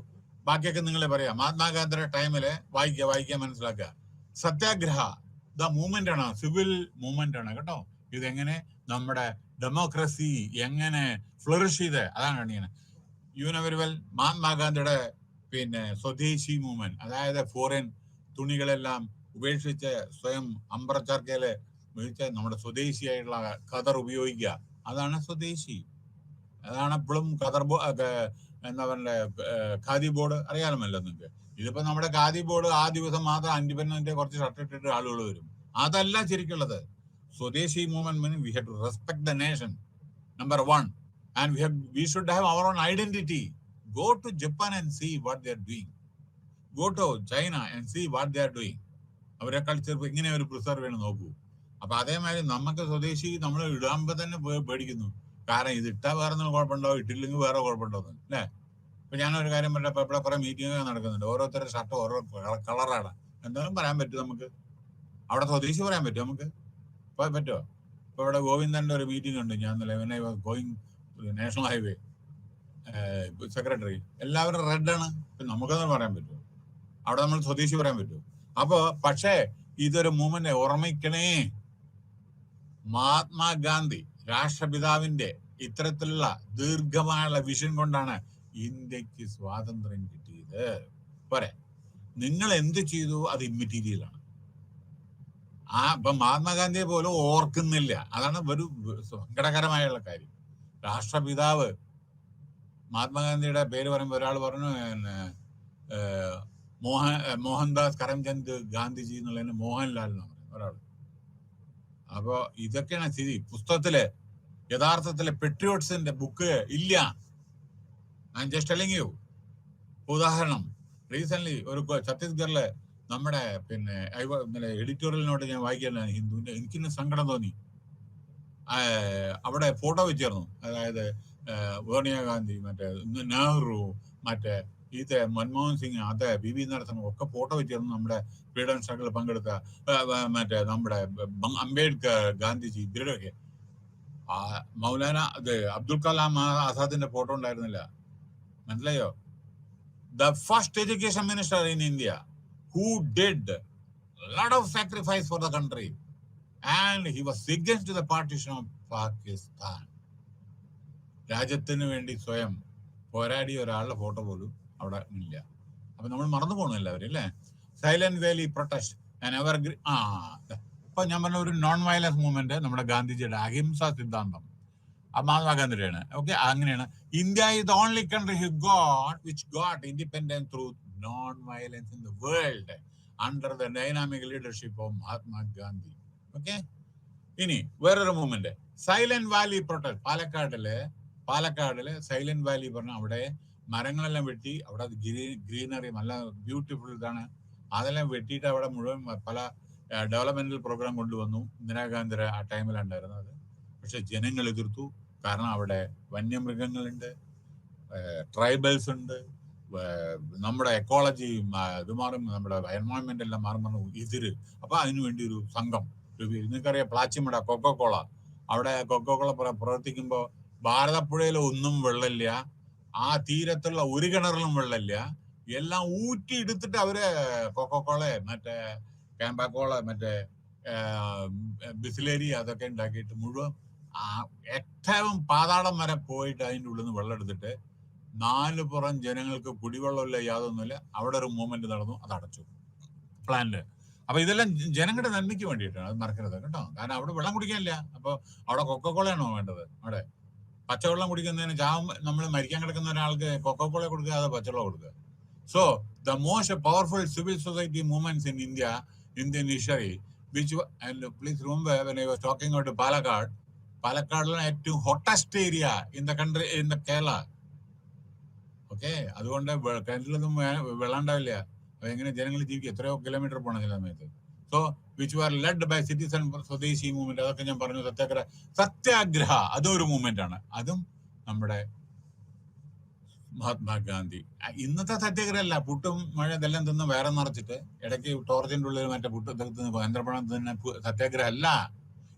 ബാക്കിയൊക്കെ നിങ്ങളെ പറയാം. മഹാത്മാഗാന്ധിയുടെ ടൈമില് വായിക്കുക മനസ്സിലാക്കുക. സത്യാഗ്രഹ ദ മൂവ്മെന്റ് ആണ്, സിവിൽ മൂവ്മെന്റ് ആണ് കേട്ടോ. ഇതെങ്ങനെ നമ്മുടെ ഡെമോക്രസി എങ്ങനെ ഫ്ലറിഷ് ചെയ്ത്, അതാണ് കാണിക്കുന്നത്. യു നോ വെരി വെൽ, മഹാത്മാഗാന്ധിയുടെ പിന്നെ സ്വദേശി മൂവ്മെന്റ്, അതായത് ഫോറിൻ തുണികളെല്ലാം ഉപേക്ഷിച്ച് സ്വയം അമ്പർച്ചർക്കയില് ഉപയോഗിച്ച് നമ്മുടെ സ്വദേശിയായിട്ടുള്ള ഖദർ ഉപയോഗിക്കുക, അതാണ് സ്വദേശി. അതാണ് എപ്പോഴും ഖദർ എന്താ പറയുക, ഖാദി ബോർഡ് അറിയാമല്ലോ നിങ്ങൾക്ക്. ഇതിപ്പോ നമ്മുടെ ഖാദി ബോർഡ് ആ ദിവസം മാത്രം 5 കുറച്ച് ഷർട്ട് ഇട്ടിട്ട് ആളുകൾ വരും. അതല്ല ശരിക്കുള്ളത്. Swadeshi movement we have to respect the nation, number 1. And we should have our own identity. Go to Japan and see what they are doing. Go to China and see what they are doing. അവരെ culture ഇങ്ങനെ ഒരു preserve ചെയ്യണം നോക്കൂ. അപ്പൊ അതേമാതിരി നമുക്ക് സ്വദേശി നമ്മൾ ഇടാകുമ്പോ തന്നെ പേടിക്കുന്നു. കാരണം ഇത് ഇട്ടാ വേറെ കുഴപ്പമുണ്ടാവും, ഇട്ടില്ലെങ്കിൽ വേറെ കുഴപ്പമുണ്ടാവും അല്ലേ? ഇപ്പൊ ഞാനൊരു കാര്യം പറഞ്ഞപ്പോ ഇവിടെ കുറെ മീറ്റിംഗ് നടക്കുന്നുണ്ട്. ഓരോരുത്തരുടെ ഷർട്ട് ഓരോ കളറാണ്. എന്തായാലും പറയാൻ പറ്റും നമുക്ക്? അവിടെ സ്വദേശി പറയാൻ പറ്റും നമുക്ക്? പറ്റുമോ? ഇപ്പൊ ഇവിടെ ഗോവിന്ദന്റെ ഒരു മീറ്റിംഗ് ഉണ്ട്. ഞാൻ ഗോയിങ് നാഷണൽ ഹൈവേ സെക്രട്ടറി, എല്ലാവരും റെഡ് ആണ്. നമുക്കത് പറയാൻ പറ്റുമോ? അവിടെ നമ്മൾ സ്വദേശി പറയാൻ പറ്റുമോ? അപ്പോ പക്ഷേ ഇതൊരു മൂവ്മെന്റ് ഓർമ്മിക്കണേ. മഹാത്മാഗാന്ധി രാഷ്ട്രപിതാവിന്റെ ഇത്തരത്തിലുള്ള ദീർഘമായുള്ള വിഷൻ കൊണ്ടാണ് ഇന്ത്യക്ക് സ്വാതന്ത്ര്യം കിട്ടിയത്. പോരെ, നിങ്ങൾ എന്ത് ചെയ്തു അത് ഇമ്മെറ്റീരിയലാണ്. ഇപ്പൊ മഹാത്മാഗാന്ധിയെ പോലും ഓർക്കുന്നില്ല. അതാണ് ഒരു സങ്കടകരമായുള്ള കാര്യം. രാഷ്ട്രപിതാവ് മഹാത്മാഗാന്ധിയുടെ പേര് പറയുമ്പോൾ ഒരാൾ പറഞ്ഞു മോഹൻദാസ് കരംചന്ദ് ഗാന്ധിജി എന്നുള്ളതിന് മോഹൻലാൽ എന്ന് പറയുന്നത് ഒരാൾ. അപ്പൊ ഇതൊക്കെയാണ് സ്ഥിതി. പുസ്തകത്തില് യഥാർത്ഥത്തില് പെട്രിയോട്സിന്റെ ബുക്ക് ഇല്ല. I am just telling you. ഉദാഹരണം, റീസെന്റ് ഒരു ഛത്തീസ്ഗഡില് നമ്മുടെ പിന്നെ എഡിറ്റോറിയൽ നോട്ട് ഞാൻ വായിക്കാൻ ഹിന്ദുവിന്റെ, എനിക്കിന്ന് സങ്കടം തോന്നി. അവിടെ ഫോട്ടോ വെച്ചിരുന്നു. അതായത് സോണിയാഗാന്ധി, മറ്റേ നെഹ്റു, മറ്റേ ഇത് മൻമോഹൻ സിംഗ്, അത് ബി നരസിംഹ ഒക്കെ ഫോട്ടോ വെച്ചിരുന്നു നമ്മുടെ ഫ്രീഡം സ്ട്രഗിളിൽ പങ്കെടുത്ത മറ്റേ നമ്മുടെ അംബേദ്കർ, ഗാന്ധിജി, ഇവരുടെയൊക്കെ. മൗലാന അത് അബ്ദുൽ കലാം ആസാദിന്റെ ഫോട്ടോ ഉണ്ടായിരുന്നില്ല, മനസ്സിലായോ? The first education minister in India who did lot of sacrifice for the country, and he was against the partition of Pakistan. രാജ്യത്തിന് വേണ്ടി സ്വയം പോരാടിയ ഒരാളുടെ ഫോട്ടോ പോലും അവിടെ ഇല്ല. അപ്പൊ നമ്മൾ മറന്നു പോകണം എല്ലാവരും അല്ലേ? Silent valley protest and ever ഇപ്പൊ ഞാൻ പറഞ്ഞ ഒരു നോൺ വയലൻസ് മൂവ്മെന്റ് നമ്മുടെ ഗാന്ധിജിയുടെ അഹിംസ സിദ്ധാന്തം, മഹാത്മാഗാന്ധിയുടെയാണ്. ഓക്കെ, അങ്ങനെയാണ്. India is the only country which got independence through non-violence in the world under the dynamic leadership of Mahatma Gandhi. Okay? ഇനി വേറൊരു മൂവ്മെന്റ്, സൈലന്റ് വാലി പ്രൊട്ടസ്റ്റ്. പാലക്കാടിലെ സൈലന്റ് വാലി പറഞ്ഞ അവിടെ മരങ്ങളെല്ലാം വെട്ടി, അവിടെ ഗ്രീനറി നല്ല ബ്യൂട്ടിഫുൾ ഇതാണ്, അതെല്ലാം വെട്ടിയിട്ട് അവിടെ മുഴുവൻ പല ഡെവലപ്മെന്റൽ പ്രോഗ്രാം കൊണ്ടുവന്നു. ഇന്ദിരാഗാന്ധി ആ ടൈമിലുണ്ടായിരുന്നത്. പക്ഷെ ജനങ്ങൾ എതിർത്തു. കാരണം അവിടെ വന്യമൃഗങ്ങളുണ്ട്, ട്രൈബൽസ് ഉണ്ട്, നമ്മുടെ എക്കോളജി ഇത് മാറും, നമ്മുടെ എൻവയോൺമെന്റ് എല്ലാം മാറും എതിര്. അപ്പൊ അതിനുവേണ്ടി ഒരു സംഘം, നിങ്ങൾക്കറിയാം പ്ലാച്ചിമട കൊക്കോകോള, അവിടെ കൊക്കോകോള പ്രവർത്തിക്കുമ്പോൾ ഭാരതപ്പുഴയിൽ ഒന്നും വെള്ളമില്ല, ആ തീരത്തുള്ള ഒരു കിണറിലും വെള്ളമില്ല, എല്ലാം ഊറ്റി എടുത്തിട്ട് അവര് കൊക്കോകോള, മറ്റേ കാമ്പാക്കോള, മറ്റേ ബിസ്ലേരി അതൊക്കെ ഉണ്ടാക്കിയിട്ട് മുഴുവൻ ഏറ്റവും പാതാളം വരെ പോയിട്ട് അതിൻ്റെ ഉള്ളിൽ നിന്ന് വെള്ളം എടുത്തിട്ട് 4 പുറം ജനങ്ങൾക്ക് കുടിവെള്ളമില്ല, യാതൊന്നുമില്ല. അവിടെ ഒരു മൂവ്മെന്റ് നടന്നു, അത് അടച്ചു പ്ലാന്റ്. അപ്പൊ ഇതെല്ലാം ജനങ്ങളുടെ നന്മയ്ക്ക് വേണ്ടിയിട്ടാണ്, അത് മറക്കരുത് കേട്ടോ. കാരണം അവിടെ വെള്ളം കുടിക്കാനില്ല. അപ്പൊ അവിടെ കൊക്കോകോളയാണോ വേണ്ടത്? അവിടെ പച്ചവെള്ളം കുടിക്കുന്നതിന് നമ്മൾ മരിക്കാൻ കിടക്കുന്ന ഒരാൾക്ക് കൊക്കോകോള കൊടുക്കുക, അത് പച്ചവെള്ളം കൊടുക്കുക. So the most powerful civil society movements in Indian history, which, and please remember when I was talking about പാലക്കാടിലാണ് ഏറ്റവും hottest area in the country, in the Kerala. Okay, അതുകൊണ്ട് കിണറ്റിലൊന്നും വെള്ളം ഉണ്ടാവില്ല. എങ്ങനെ ജനങ്ങൾ ജീവിക്കും? എത്രയോ കിലോമീറ്റർ പോകണം ചില സമയത്ത്. So which were led by citizen Swadeshi movement. അതൊക്കെ ഞാൻ പറഞ്ഞു. സത്യാഗ്രഹ അതും ഒരു മൂവ്മെന്റ് ആണ്. അതും നമ്മുടെ മഹാത്മാഗാന്ധി. ഇന്നത്തെ സത്യാഗ്രഹം അല്ല, പുട്ടും മഴ ഇതെല്ലാം തിന്ന് വേറെ നിറച്ചിട്ട് ഇടയ്ക്ക് ടോർച്ചിന്റെ ഉള്ളിൽ മറ്റേ പുട്ട് നേന്ത്രപ്പഴം തിന്നെ സത്യാഗ്രഹം അല്ല.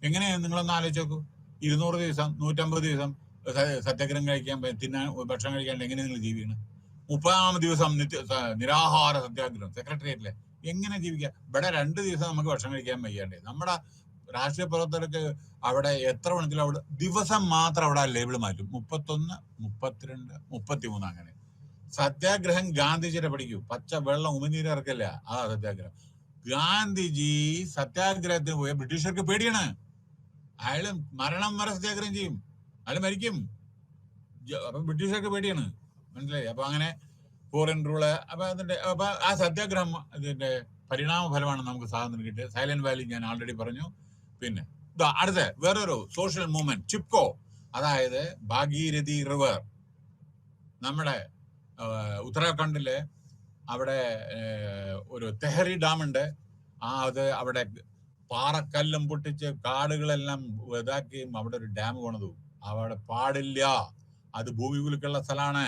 എങ്ങനെയാണ് നിങ്ങളൊന്ന് ആലോചിച്ച് നോക്കൂ. 200 ദിവസം 150 ദിവസം സത്യാഗ്രഹം കഴിക്കാൻ, തിന്നാൻ ഭക്ഷണം കഴിക്കാണ്ട് എങ്ങനെ നിങ്ങൾ ജീവിക്കണം? 30ാം ദിവസം നിരാഹാര സത്യാഗ്രഹം സെക്രട്ടേറിയറ്റിലെ. എങ്ങനെ ജീവിക്കുക? ഇവിടെ 2 ദിവസം നമുക്ക് ഭക്ഷണം കഴിക്കാൻ വയ്യാണ്ടേ. നമ്മുടെ രാഷ്ട്രീയ പ്രവർത്തകർക്ക് അവിടെ എത്ര വേണമെങ്കിലും അവിടെ ദിവസം മാത്രം അവിടെ ലേബിൾ മാറ്റും. 31, 32, 33 അങ്ങനെ. സത്യാഗ്രഹം ഗാന്ധിജിയുടെ പഠിക്കൂ. പച്ച വെള്ളം ഉമിനീര് ഇറക്കില്ല, അതാ സത്യാഗ്രഹം. ഗാന്ധിജി സത്യാഗ്രഹത്തിന് പോയ ബ്രിട്ടീഷർക്ക് പേടിയാണ്. അയാള് മരണം വരെ സത്യാഗ്രഹം ചെയ്യും, അയാൾ മരിക്കും. അപ്പൊ ബ്രിട്ടീഷർക്ക് പേടിയാണ്, മനസ്സിലായി? അപ്പൊ അങ്ങനെ ഫോറിൻ റൂള്. അപ്പൊ ആ സത്യാഗ്രഹം ഇതിന്റെ പരിണാമ ഫലമാണ് നമുക്ക് സ്വാതന്ത്ര്യം കിട്ടിയത്. സൈലന്റ് വാലി ഞാൻ ആൾറെഡി പറഞ്ഞു. പിന്നെ അടുത്ത വേറൊരു സോഷ്യൽ മൂവ്മെന്റ്, ചിപ്കോ, അതായത് ഭാഗീരഥി റിവർ. നമ്മുടെ ഉത്തരാഖണ്ഡിലെ അവിടെ ഒരു തെഹരി ഡാം ഉണ്ട്. അത് അവിടെ പാറക്കല്ലും പൊട്ടിച്ച് കാടുകളെല്ലാം ഇതാക്കിയും അവിടെ ഒരു ഡാം പണിതു. അവിടെ പാടില്ല, അത് ഭൂമി കുലുക്കുള്ള സ്ഥലമാണ്.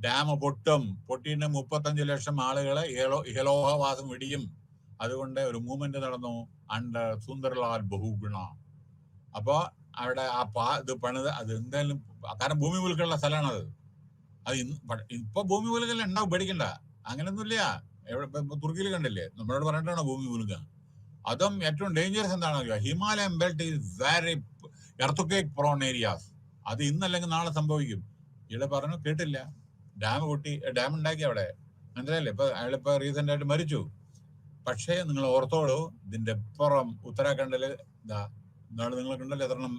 ഡാം പൊട്ടിയിട്ട് 35 ലക്ഷം ആളുകളെ ഇഹലോഹവാസം ഇടിയും. അതുകൊണ്ട് ഒരു മൂവ്മെന്റ് നടന്നു അണ്ടർ സുന്ദർലാൽ ബഹുഗുണ. അപ്പൊ അവിടെ ഇത് പണിത്, അത് എന്തായാലും കാരണം ഭൂമി കുലുക്കുള്ള സ്ഥലമാണത്. അത് ഇപ്പൊ ഭൂമി കുലുക്കെല്ലാം ഉണ്ടാവും, പേടിക്കണ്ട. അങ്ങനെയൊന്നുമില്ല. തുർക്കിയിൽ കണ്ടില്ലേ, നമ്മളോട് പറഞ്ഞിട്ടാണോ ഭൂമി കുലുക്കുക? അതും ഏറ്റവും ഡേഞ്ചറസ് എന്താണെന്ന് Himalayan belt is very earthquake prone areas. അത് ഇന്നല്ലെങ്കിൽ നാളെ സംഭവിക്കും. ഇവിടെ പറഞ്ഞു കേട്ടില്ല, ഡാം ഉണ്ടാക്കി അവിടെ, മനസ്സിലായില്ലേ? അയാളിപ്പോ റീസെന്റ് ആയിട്ട് മരിച്ചു. പക്ഷേ നിങ്ങൾ ഓർത്തോളൂ, ഇതിന്റെ പുറം ഉത്തരാഖണ്ഡില് നാളെ നിങ്ങൾ കണ്ടല്ലോ എത്രണ്ണം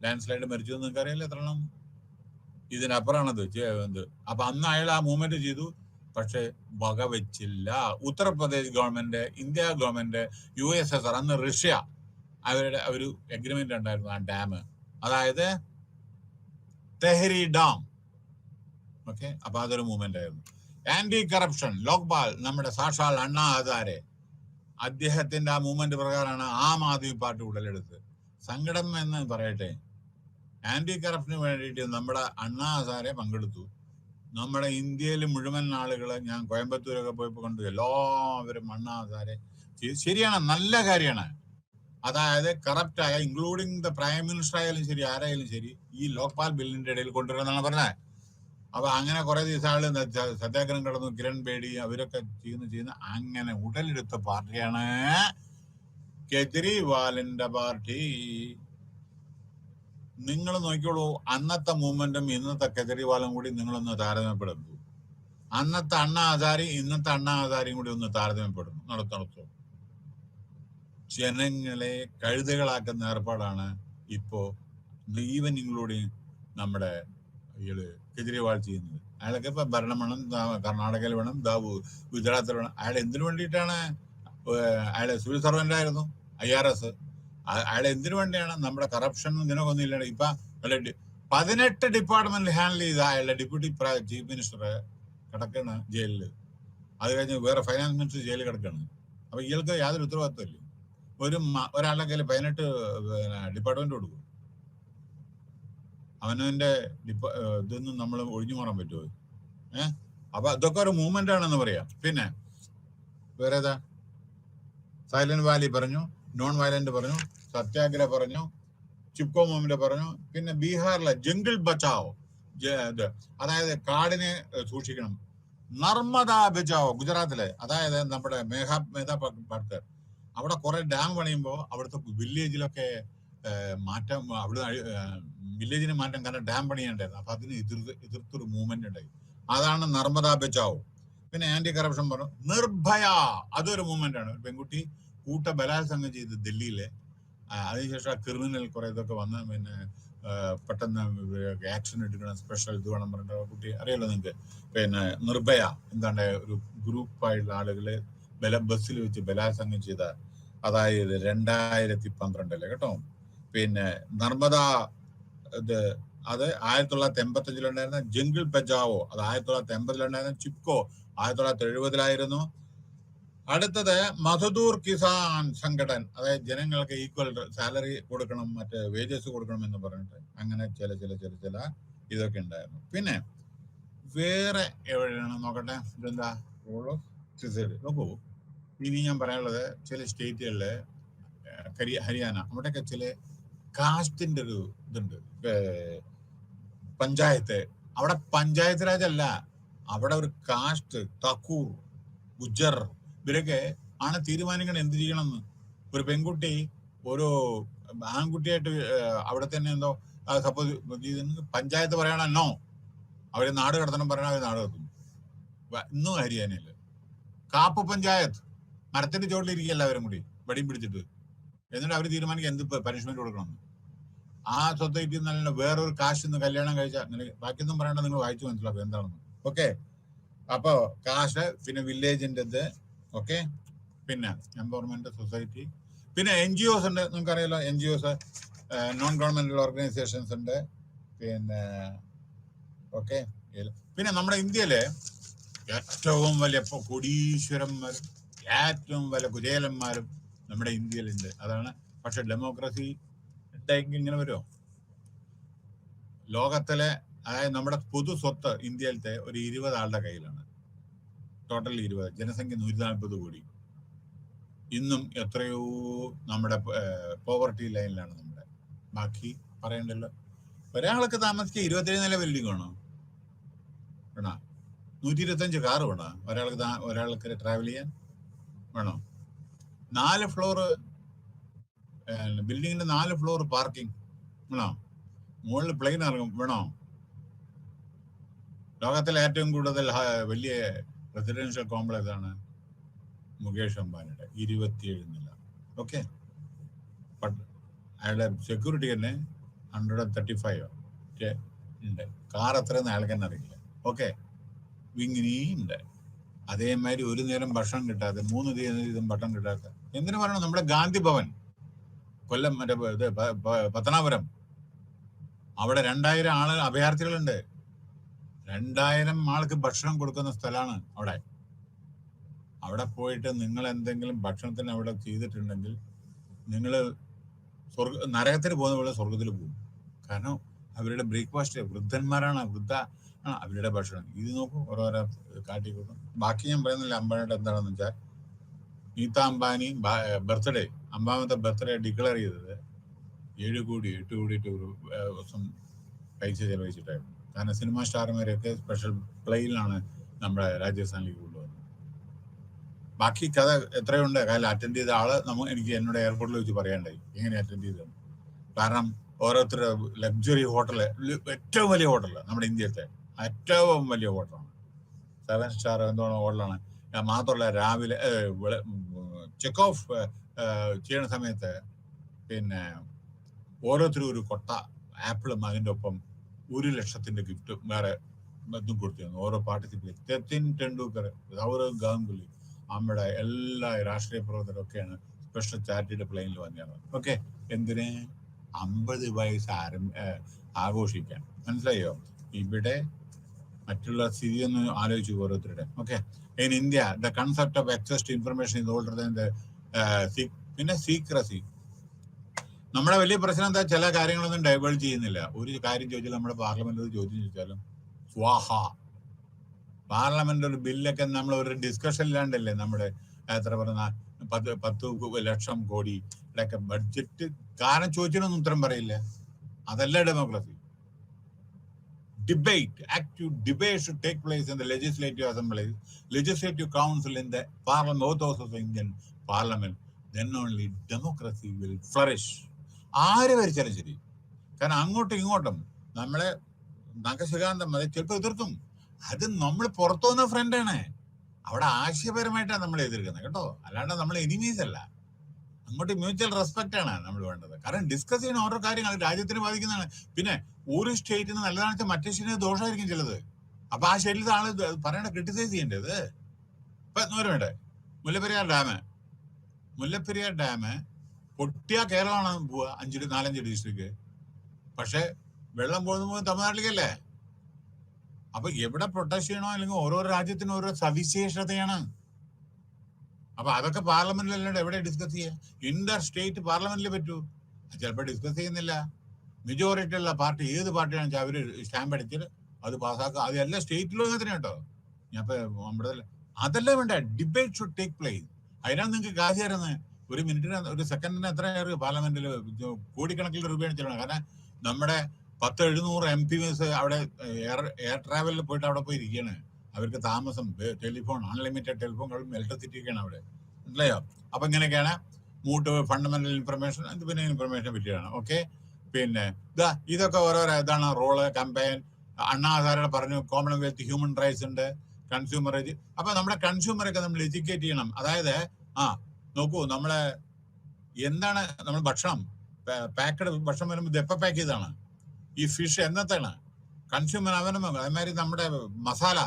ലാൻഡ് സ്ലൈഡ് മരിച്ചു എന്ന് നിങ്ങൾക്ക് അറിയില്ല എത്രണ്ണം. ഇതിനപ്പുറമാണത് എന്ത്. അപ്പൊ അന്ന് അയാൾ ആ മൂവ്മെന്റ് ചെയ്തു, പക്ഷെ വകവെച്ചില്ല. Uttar Pradesh government, India government, USSR, അന്ന് റഷ്യ, അവരുടെ ഒരു എഗ്രിമെന്റ് ഉണ്ടായിരുന്നു. ആ ഡാം, അതായത് തെഹരി ഡാം. ഓക്കെ, അപ്പൊ അതൊരു മൂവ്മെന്റ് ആയിരുന്നു. ആന്റി കറപ്ഷൻ, ലോക്പാൽ, നമ്മുടെ സാക്ഷാൽ അണ്ണാ ഹസാരെ, അദ്ദേഹത്തിന്റെ ആ മൂവ്മെന്റ് പ്രകാരമാണ് ആം ആദ്മി പാർട്ടി ഉടലെടുത്തത്. സങ്കടം എന്ന് പറയട്ടെ, ആന്റി കറപ്ഷന് വേണ്ടിയിട്ട് നമ്മുടെ അണ്ണാ ഹസാരെ പങ്കെടുത്തു. നമ്മുടെ ഇന്ത്യയിൽ മുഴുവൻ ആളുകളെ ഞാൻ കോയമ്പത്തൂരൊക്കെ പോയപ്പോൾ കണ്ടു, എല്ലാവരും അണ്ണാ ഹസാരെ. ശരിയാണ്, നല്ല കാര്യമാണ്. അതായത് കറപ്റ്റ് ആയ ഇൻക്ലൂഡിങ് ദ പ്രൈം മിനിസ്റ്റർ ആയാലും ശരി, ആരായാലും ശരി, ഈ ലോക്പാൽ ബില്ലിന്റെ ഇടയിൽ കൊണ്ടുവരുമെന്നാണ് പറഞ്ഞത്. അപ്പൊ അങ്ങനെ കുറെ ദിവസം ആള് സത്യാഗ്രഹം കിടന്നു, കിരൺ ബേഡി അവരൊക്കെ ചെയ്യുന്ന അങ്ങനെ ഉടലെടുത്ത പാർട്ടിയാണ് കെജ്രിവാളിന്റെ പാർട്ടി. നിങ്ങൾ നോക്കിയോളൂ, അന്നത്തെ മൂവ്മെന്റും ഇന്നത്തെ കെജ്രിവാളും കൂടി നിങ്ങളൊന്ന് താരതമ്യപ്പെടുന്നു. അന്നത്തെ അണ്ണാ ഹസാരി ഇന്നത്തെ അണ്ണാ ഹസാരിയും കൂടി ഒന്ന് താരതമ്യപ്പെടുന്നു. നടത്തു ജനങ്ങളെ കഴുതകളാക്കുന്ന ഏർപ്പാടാണ് ഇപ്പോ ഈവൻ ഇൻക്ലൂഡിങ് നമ്മുടെ കെജ്രിവാൾ ചെയ്യുന്നത്. അയാളൊക്കെ ഇപ്പൊ ഭരണം വേണം, കർണാടകയിൽ വേണം, ഗുജറാത്തിൽ വേണം. അയാൾ എന്തിനു വേണ്ടിയിട്ടാണ്? അയാള് സിവിൽ സർവന്റ് ആയിരുന്നു, IRS. അയാൾ എന്തിനു വേണ്ടിയാണ്? നമ്മുടെ കറപ്ഷൻ ഇതിനൊക്കെ ഒന്നും ഇല്ല. ഇപ്പൊ 18 ഡിപ്പാർട്ട്മെന്റ് ഹാൻഡിൽ ചെയ്ത അയാളുടെ ഡെപ്യൂട്ടി ചീഫ് മിനിസ്റ്റർ കിടക്കാണ് ജയിലില്. അത് കഴിഞ്ഞ് വേറെ ഫൈനാൻസ് മിനിസ്റ്റർ ജയിലിൽ കിടക്കാണ്. അപ്പൊ ഇയാൾക്ക് യാതൊരു ഉത്തരവാദിത്വമില്ല. ഒരാളുടെ കയ്യിൽ 18 ഡിപ്പാർട്ട്മെന്റ് കൊടുക്കും. അവനവന്റെ ഇതൊന്നും നമ്മൾ ഒഴിഞ്ഞു മാറാൻ പറ്റുമോ? അപ്പൊ അതൊക്കെ ഒരു മൂവ്മെന്റ് ആണെന്ന് പറയാം. പിന്നെ വേറെ ഏതാ? സൈലന്റ് വാലി പറഞ്ഞു, നോൺ വയലന്റ് പറഞ്ഞു, സത്യാഗ്രഹ പറഞ്ഞു, ചിപ്കോ മൂവ്മെന്റ് പറഞ്ഞു. പിന്നെ ബീഹാറിലെ ജംഗിൾ ബച്ചാവോ, അതായത് കാടിനെ സൂക്ഷിക്കണം. നർമ്മദ ബച്ചാവോ ഗുജറാത്തിലെ, അതായത് നമ്മുടെ മേധാ പാട്കർ. അവിടെ കുറെ ഡാം പണിയുമ്പോൾ അവിടുത്തെ വില്ലേജിലൊക്കെ മാറ്റം, അവിടെ വില്ലേജിന് മാറ്റം, കാരണം ഡാം പണിയുണ്ടായിരുന്നു. അപ്പൊ അതിന് എതിർത്തൊരു മൂവ്മെന്റ് ഉണ്ടായി. അതാണ് നർമ്മദ ബച്ചാവോ. പിന്നെ ആന്റി കറപ്ഷൻ പറഞ്ഞു, നിർഭയ, അതൊരു മൂവ്മെന്റ് ആണ്. ഒരു പെൺകുട്ടി ബലാത്സംഗം ചെയ്ത് ഡൽഹിയിലെ, അതിനുശേഷം ആ ക്രിമിനൽ കുറെ ഇതൊക്കെ വന്ന് പിന്നെ പെട്ടെന്ന് ആക്ഷൻ എടുക്കണം, സ്പെഷ്യൽ ഇത് വേണം പറഞ്ഞിട്ട് കുട്ടി, അറിയാലോ നിങ്ങൾക്ക്. പിന്നെ നിർഭയ എന്താണ്ട് ഒരു ഗ്രൂപ്പായിട്ടുള്ള ആളുകളെ ബസ്സിൽ വെച്ച് ബലാത്സംഗം ചെയ്ത, അതായത് 2012 കേട്ടോ. പിന്നെ നർമ്മദ ഇത് അത് 1985 ജംഗിൾ ബച്ചാവോ അത് 1980 ചിപ്കോ 1970 അടുത്തത് മധുദൂർ കിസാൻ സംഘടൻ, അതായത് ജനങ്ങൾക്ക് ഈക്വൽ സാലറി കൊടുക്കണം, മറ്റേ വേജസ് കൊടുക്കണം എന്ന് പറഞ്ഞിട്ട് അങ്ങനെ ചില ഇതൊക്കെ ഉണ്ടായിരുന്നു. പിന്നെ വേറെ എവിടെയാണ് നോക്കട്ടെ, ഇതെന്താ നോക്കൂ. ഇനി ഞാൻ പറയാനുള്ളത് ചില സ്റ്റേറ്റുകളില്, ഹരിയാന, അവിടെയൊക്കെ ചില കാസ്റ്റിന്റെ ഒരു ഇതുണ്ട്. പഞ്ചായത്ത്, അവിടെ പഞ്ചായത്ത് രാജ് അല്ല, അവിടെ ഒരു കാസ്റ്റ്, തക്കൂർ, ഗുജ്ജർ, ഇവരൊക്കെ ആണ് തീരുമാനിക്കണം എന്ത് ചെയ്യണമെന്ന്. ഒരു പെൺകുട്ടി ഒരു ആൺകുട്ടിയായിട്ട് അവിടെ തന്നെ എന്തോ സപ്പോസ് പഞ്ചായത്ത് പറയണോ അവര് നാട് കടത്തണം പറയണ അവർ നാട് കടത്തും. ഇന്നും ഹരിയാനയില് കാപ്പ് പഞ്ചായത്ത് മരത്തിന്റെ ചോട്ടിലിരിക്കുക എല്ലാവരും കൂടി വടിയും പിടിച്ചിട്ട്, എന്നിട്ട് അവര് തീരുമാനിക്കുക എന്ത് പനിഷ്മെന്റ് കൊടുക്കണം. ആ സൊസൈറ്റി നല്ല വേറൊരു കാശ് നിന്ന് കല്യാണം കഴിച്ചാൽ, ബാക്കിയൊന്നും പറയണ്ട, നിങ്ങൾ വായിച്ചു മനസ്സിലാക്കും എന്താണെന്ന്. ഓക്കെ, അപ്പോ കാശ്, പിന്നെ വില്ലേജിന്റെ ഇത്, ഓക്കെ, പിന്നെ എംപവർമെന്റ് സൊസൈറ്റി, പിന്നെ NGOs ഉണ്ട്, നിങ്ങൾക്കറിയാലോ. NGOs നോൺ ഗവൺമെന്റൽ ഓർഗനൈസേഷൻസ് ഉണ്ട്. പിന്നെ ഓക്കെ, പിന്നെ നമ്മുടെ ഇന്ത്യയിലെ ഏറ്റവും വലിയ കോടീശ്വരന്മാരും ഏറ്റവും വലിയ കുചേലന്മാരും നമ്മുടെ ഇന്ത്യയിലുണ്ട്. അതാണ്. പക്ഷെ ഡെമോക്രസി ഇങ്ങനെ വരുമോ? ലോകത്തിലെ, അതായത് നമ്മുടെ പൊതു സ്വത്ത് ഇന്ത്യയിലത്തെ ഒരു 20 ആളുടെ കയ്യിലാണ്. ടോട്ടൽ 20, ജനസംഖ്യ 140 കോടി. ഇന്നും എത്രയോ നമ്മുടെ പോവർട്ടി ലൈനിലാണ് നമ്മുടെ. ബാക്കി പറയണ്ടല്ലോ. ഒരാൾക്ക് താമസിക്കുക 27 നില ബിൽഡിംഗ് വേണോ? 125 കാറ് വേണോ ഒരാൾക്ക് ട്രാവൽ ചെയ്യാൻ? വേണോ? 4 ഫ്ലോർ ബിൽഡിങ്ങിന്റെ 4 ഫ്ലോർ പാർക്കിംഗ് വേണോ? മുകളിൽ പ്ലെയിൻ ഇറങ്ങും വേണോ? ലോകത്തിലെ ഏറ്റവും കൂടുതൽ വലിയ റെസിഡൻഷ്യൽ കോംപ്ലക്സ് ആണ് മുകേഷ് അംബാനിയുടെ, 27 നില. ഓക്കെ, അയാളുടെ സെക്യൂരിറ്റി തന്നെ 135 ഉണ്ട്. കാർ എത്രയെന്ന് അയാൾക്ക് തന്നെ അറിയില്ല. ഓക്കെ, ഇങ്ങനെയും ഉണ്ട്. അതേമാതിരി ഒരു നേരം ഭക്ഷണം കിട്ടാതെ, 3 ദിവസം ഭക്ഷണം കിട്ടാത്ത. എന്തിനു പറയണം? നമ്മുടെ ഗാന്ധി ഭവൻ കൊല്ലം, മറ്റേ പത്തനാപുരം, അവിടെ 2000 ആള് അഭയാർത്ഥികളുണ്ട്. 2000 ആൾക്ക് ഭക്ഷണം കൊടുക്കുന്ന സ്ഥലമാണ് അവിടെ. അവിടെ പോയിട്ട് നിങ്ങൾ എന്തെങ്കിലും ഭക്ഷണത്തിന് അവിടെ ചെയ്തിട്ടുണ്ടെങ്കിൽ നിങ്ങൾ നരകത്തിന് പോകുന്ന പോലെ സ്വർഗത്തിൽ പോകും. കാരണം അവരുടെ ബ്രേക്ക്ഫാസ്റ്റ്, വൃദ്ധന്മാരാണ്, അവരുടെ ഭക്ഷണം. ഇത് നോക്കും, ഓരോരോ കാട്ടിക്കൂട്ടും. ബാക്കി ഞാൻ പറയുന്നില്ല. അംബാനിയുടെ എന്താണെന്ന് വെച്ചാൽ, നീത അംബാനി ബർത്ത്ഡേ, 50ാമത്തെ ബർത്ത്ഡേ ഡിക്ലെയർ ചെയ്തത് 7 കോടി 8 കോടി ദിവസം പൈസ ചെലവഴിച്ചിട്ടായിരുന്നു. കാരണം സിനിമാ സ്റ്റാർമാരെയൊക്കെ സ്പെഷ്യൽ പ്ലെയിനിലാണ് നമ്മുടെ രാജസ്ഥാനിലേക്ക് കൊണ്ടുവന്നത്. ബാക്കി കഥ എത്രയുണ്ട്. കാര്യം അറ്റൻഡ് ചെയ്ത ആള് എനിക്ക് എന്നോട് എയർപോർട്ടിൽ വെച്ച് പറയാണ്ടായി എങ്ങനെ അറ്റൻഡ് ചെയ്തത്. കാരണം ഓരോരുത്തരുടെ ലക്സറി ഹോട്ടല്, ഏറ്റവും വലിയ ഹോട്ടല് നമ്മുടെ ഇന്ത്യത്തെ ഏറ്റവും വലിയ ഹോട്ടലാണ്, 7 സ്റ്റാർ എന്തോണം ഹോട്ടലാണ്. മാത്രമല്ല രാവിലെ ചെക്ക് ഓഫ് ചെയ്യുന്ന സമയത്ത് പിന്നെ ഓരോരുത്തരും ഒരു കൊട്ട ആപ്പിളും അതിൻ്റെ ഒപ്പം 1 ലക്ഷത്തിന്റെ ഗിഫ്റ്റ് വേറെ ഇതും കൊടുത്തിരുന്നു ഓരോ പാർട്ടിസിപ്പേറ്റ്. സച്ചിൻ ടെണ്ടുൽക്കർ, സൗരവ് ഗാംഗുലി, നമ്മുടെ എല്ലാ രാഷ്ട്രീയ പ്രവർത്തകരൊക്കെയാണ് സ്പെഷ്യൽ ചാരിറ്റിയുടെ പ്ലെയിനിൽ വന്നത്. ഓക്കെ, എന്തിന്? 50 വയസ്സ് ആഘോഷിക്കാൻ. മനസ്സിലായോ? ഇവിടെ മറ്റുള്ള സ്ഥിതി ഒന്ന് ആലോചിച്ചു ഓരോരുത്തരുടെ. Okay, in India the concept of access to information is older than the പിന്നെ സീക്രസി. നമ്മുടെ വലിയ പ്രശ്നം എന്താ, ചില കാര്യങ്ങളൊന്നും ഡൈവേർട്ട് ചെയ്യുന്നില്ല. ഒരു കാര്യം ചോദിച്ചാൽ നമ്മുടെ പാർലമെന്റിൽ ഒരു ചോദ്യം ചോദിച്ചാലും സ്വാഹ. പാർലമെന്റ് ഒരു ബില്ലൊക്കെ നമ്മൾ ഒരു ഡിസ്കഷൻ ഇല്ലാണ്ടല്ലേ നമ്മുടെ എത്ര പറഞ്ഞ 10 ലക്ഷം കോടിയുടെയൊക്കെ ബഡ്ജറ്റ് കാരണം ചോദിച്ചിട്ടൊന്നും ഉത്തരം പറയില്ല. അതല്ല democracy. Debate, active debate should take place in the legislative assembly, legislative council, in the parliament, both houses of the Indian parliament. Then only democracy will flourish. ആര് ഭരിച്ചാലും ശരി. കാരണം അങ്ങോട്ടും ഇങ്ങോട്ടും നമ്മളെ നഖശികാന്തം അത് ചിലപ്പോൾ എതിർക്കും. അത് നമ്മൾ പുറത്തു വന്ന ഫ്രണ്ടാണ്. അവിടെ ആശയപരമായിട്ടാണ് നമ്മൾ എതിർക്കുന്നത് കേട്ടോ, അല്ലാണ്ട് നമ്മൾ എനിമീസ് അല്ല. അങ്ങോട്ട് മ്യൂച്വൽ റെസ്പെക്ട് ആണ് നമ്മൾ വേണ്ടത്. കാരണം ഡിസ്കസ് ചെയ്യുന്ന ഓരോ കാര്യങ്ങൾ രാജ്യത്തിന് ബാധിക്കുന്നതാണ്. പിന്നെ ഒരു സ്റ്റേറ്റിന് നല്ലതാണെന്ന് വെച്ചാൽ മറ്റേ സ്റ്റേറ്റിന് ദോഷമായിരിക്കും ചിലത്. അപ്പൊ ആ സ്റ്റേറ്റിൽ ആള് പറയണ ക്രിട്ടിസൈസ് ചെയ്യേണ്ടത്. ഇപ്പൊ വേണ്ടേ മുല്ലപ്പെരിയാർ ഡാം പൊട്ടിയ കേരളമാണ് പോവുക 4-5 ഡിസ്ട്രിക്ട്. പക്ഷെ വെള്ളം പോകുന്നത് തമിഴ്നാട്ടിലേക്കല്ലേ. അപ്പൊ എവിടെ പ്രൊട്ടക്ട് ചെയ്യണോ അല്ലെങ്കിൽ ഓരോ രാജ്യത്തിനും ഓരോ സവിശേഷതയാണ്. അപ്പൊ അതൊക്കെ പാർലമെന്റിലല്ലാണ്ട് എവിടെ ഡിസ്കസ് ചെയ്യാം? ഇന്റർ സ്റ്റേറ്റ് പാർലമെന്റിൽ പറ്റൂ. ചിലപ്പോൾ ഡിസ്കസ് ചെയ്യുന്നില്ല. മെജോറിറ്റി ഉള്ള പാർട്ടി ഏത് പാർട്ടിയാണെന്ന് വെച്ചാൽ അവര് സ്റ്റാമ്പ് അടിച്ചിട്ട് അത് പാസ്സാക്കുക. അത് എല്ലാ സ്റ്റേറ്റിലും അങ്ങനെ കേട്ടോ. ഞാൻ ഇപ്പൊ നമ്മുടെ അതല്ല വേണ്ട. Debate should take place. അതിനാണ് നിങ്ങൾക്ക് കാശ് തരുന്നത്. ഒരു മിനിറ്റിന് ഒരു സെക്കൻഡിന് എത്ര പാർലമെന്റിൽ കോടിക്കണക്കിന് രൂപയാണ് ചെല്ലണം. കാരണം നമ്മുടെ 10-700 MPs അവിടെ എയർ ട്രാവലിൽ പോയിട്ട് അവിടെ പോയി ഇരിക്കുകയാണ്. അവർക്ക് താമസം, ടെലിഫോൺ, അൺലിമിറ്റഡ് ടെലിഫോണുകളും ഇലക്ട്രിസിറ്റി ഒക്കെയാണ് അവിടെ. മനസ്സിലായോ? അപ്പൊ ഇങ്ങനെയൊക്കെയാണ് ഫണ്ടമെന്റൽ ഇൻഫർമേഷൻ. അത് പിന്നെ ഇൻഫർമേഷൻ പറ്റിയാണ്. ഓക്കെ, പിന്നെ ഇതൊക്കെ ഓരോരോ ഇതാണ് റോള്. കമ്പയിൻ അണ്ണാ ഹസാരെ പറഞ്ഞു കോമൺവെൽത്ത് ഹ്യൂമൻ റൈറ്റ്സ് ഉണ്ട്, കൺസ്യൂമർ. അപ്പൊ നമ്മുടെ കൺസ്യൂമറൊക്കെ നമ്മൾ എഡ്യൂക്കേറ്റ് ചെയ്യണം. അതായത് നോക്കൂ, നമ്മളെ എന്താണ് നമ്മൾ ഭക്ഷണം പാക്കഡ് ഭക്ഷണം വരുമ്പോൾ ഇത് എപ്പോൾ പാക്ക് ചെയ്താണ്? ഈ ഫിഷ് എന്നത്താണ്? കൺസ്യൂമർ അവനും അതേമാതിരി നമ്മുടെ മസാല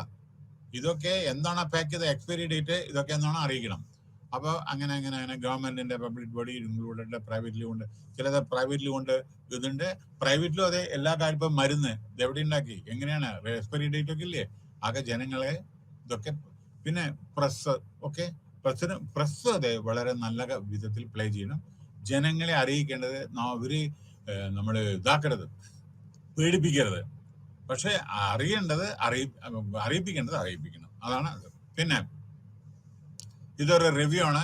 ഇതൊക്കെ എന്താണ് പാക്ക് ചെയ്ത എക്സ്പയറി ഡേറ്റ് ഇതൊക്കെ എന്താണ് അറിയിക്കണം. അപ്പോൾ അങ്ങനെ ഗവൺമെന്റിന്റെ പബ്ലിക് ബോഡി ഇൻക്ലൂഡഡ്, പ്രൈവറ്റ്ലി ഉണ്ട്. ചിലത് പ്രൈവറ്റ്ലി ഉണ്ട്, ഇതുണ്ട്. പ്രൈവറ്റിലും അതെ എല്ലാ കാര്യം. ഇപ്പം മരുന്ന് ഇത് എവിടെ ഉണ്ടാക്കി, എങ്ങനെയാണ് എക്സ്പയറി ഡേറ്റ് ഒക്കെ ഇല്ലേ? ആകെ ജനങ്ങളെ ഇതൊക്കെ. പിന്നെ പ്രസ്, ഓക്കെ, പ്രസ് അതെ വളരെ നല്ല വിധത്തിൽ പ്ലേ ചെയ്യണം. ജനങ്ങളെ അറിയിക്കേണ്ടത് അവര് നമ്മൾ ഇതാക്കരുത്, പേടിപ്പിക്കരുത്. പക്ഷെ അറിയേണ്ടത് അറിയിപ്പിക്കണം. അതാണ് അത്. പിന്നെ ഇതൊരു റിവ്യൂ ആണ്.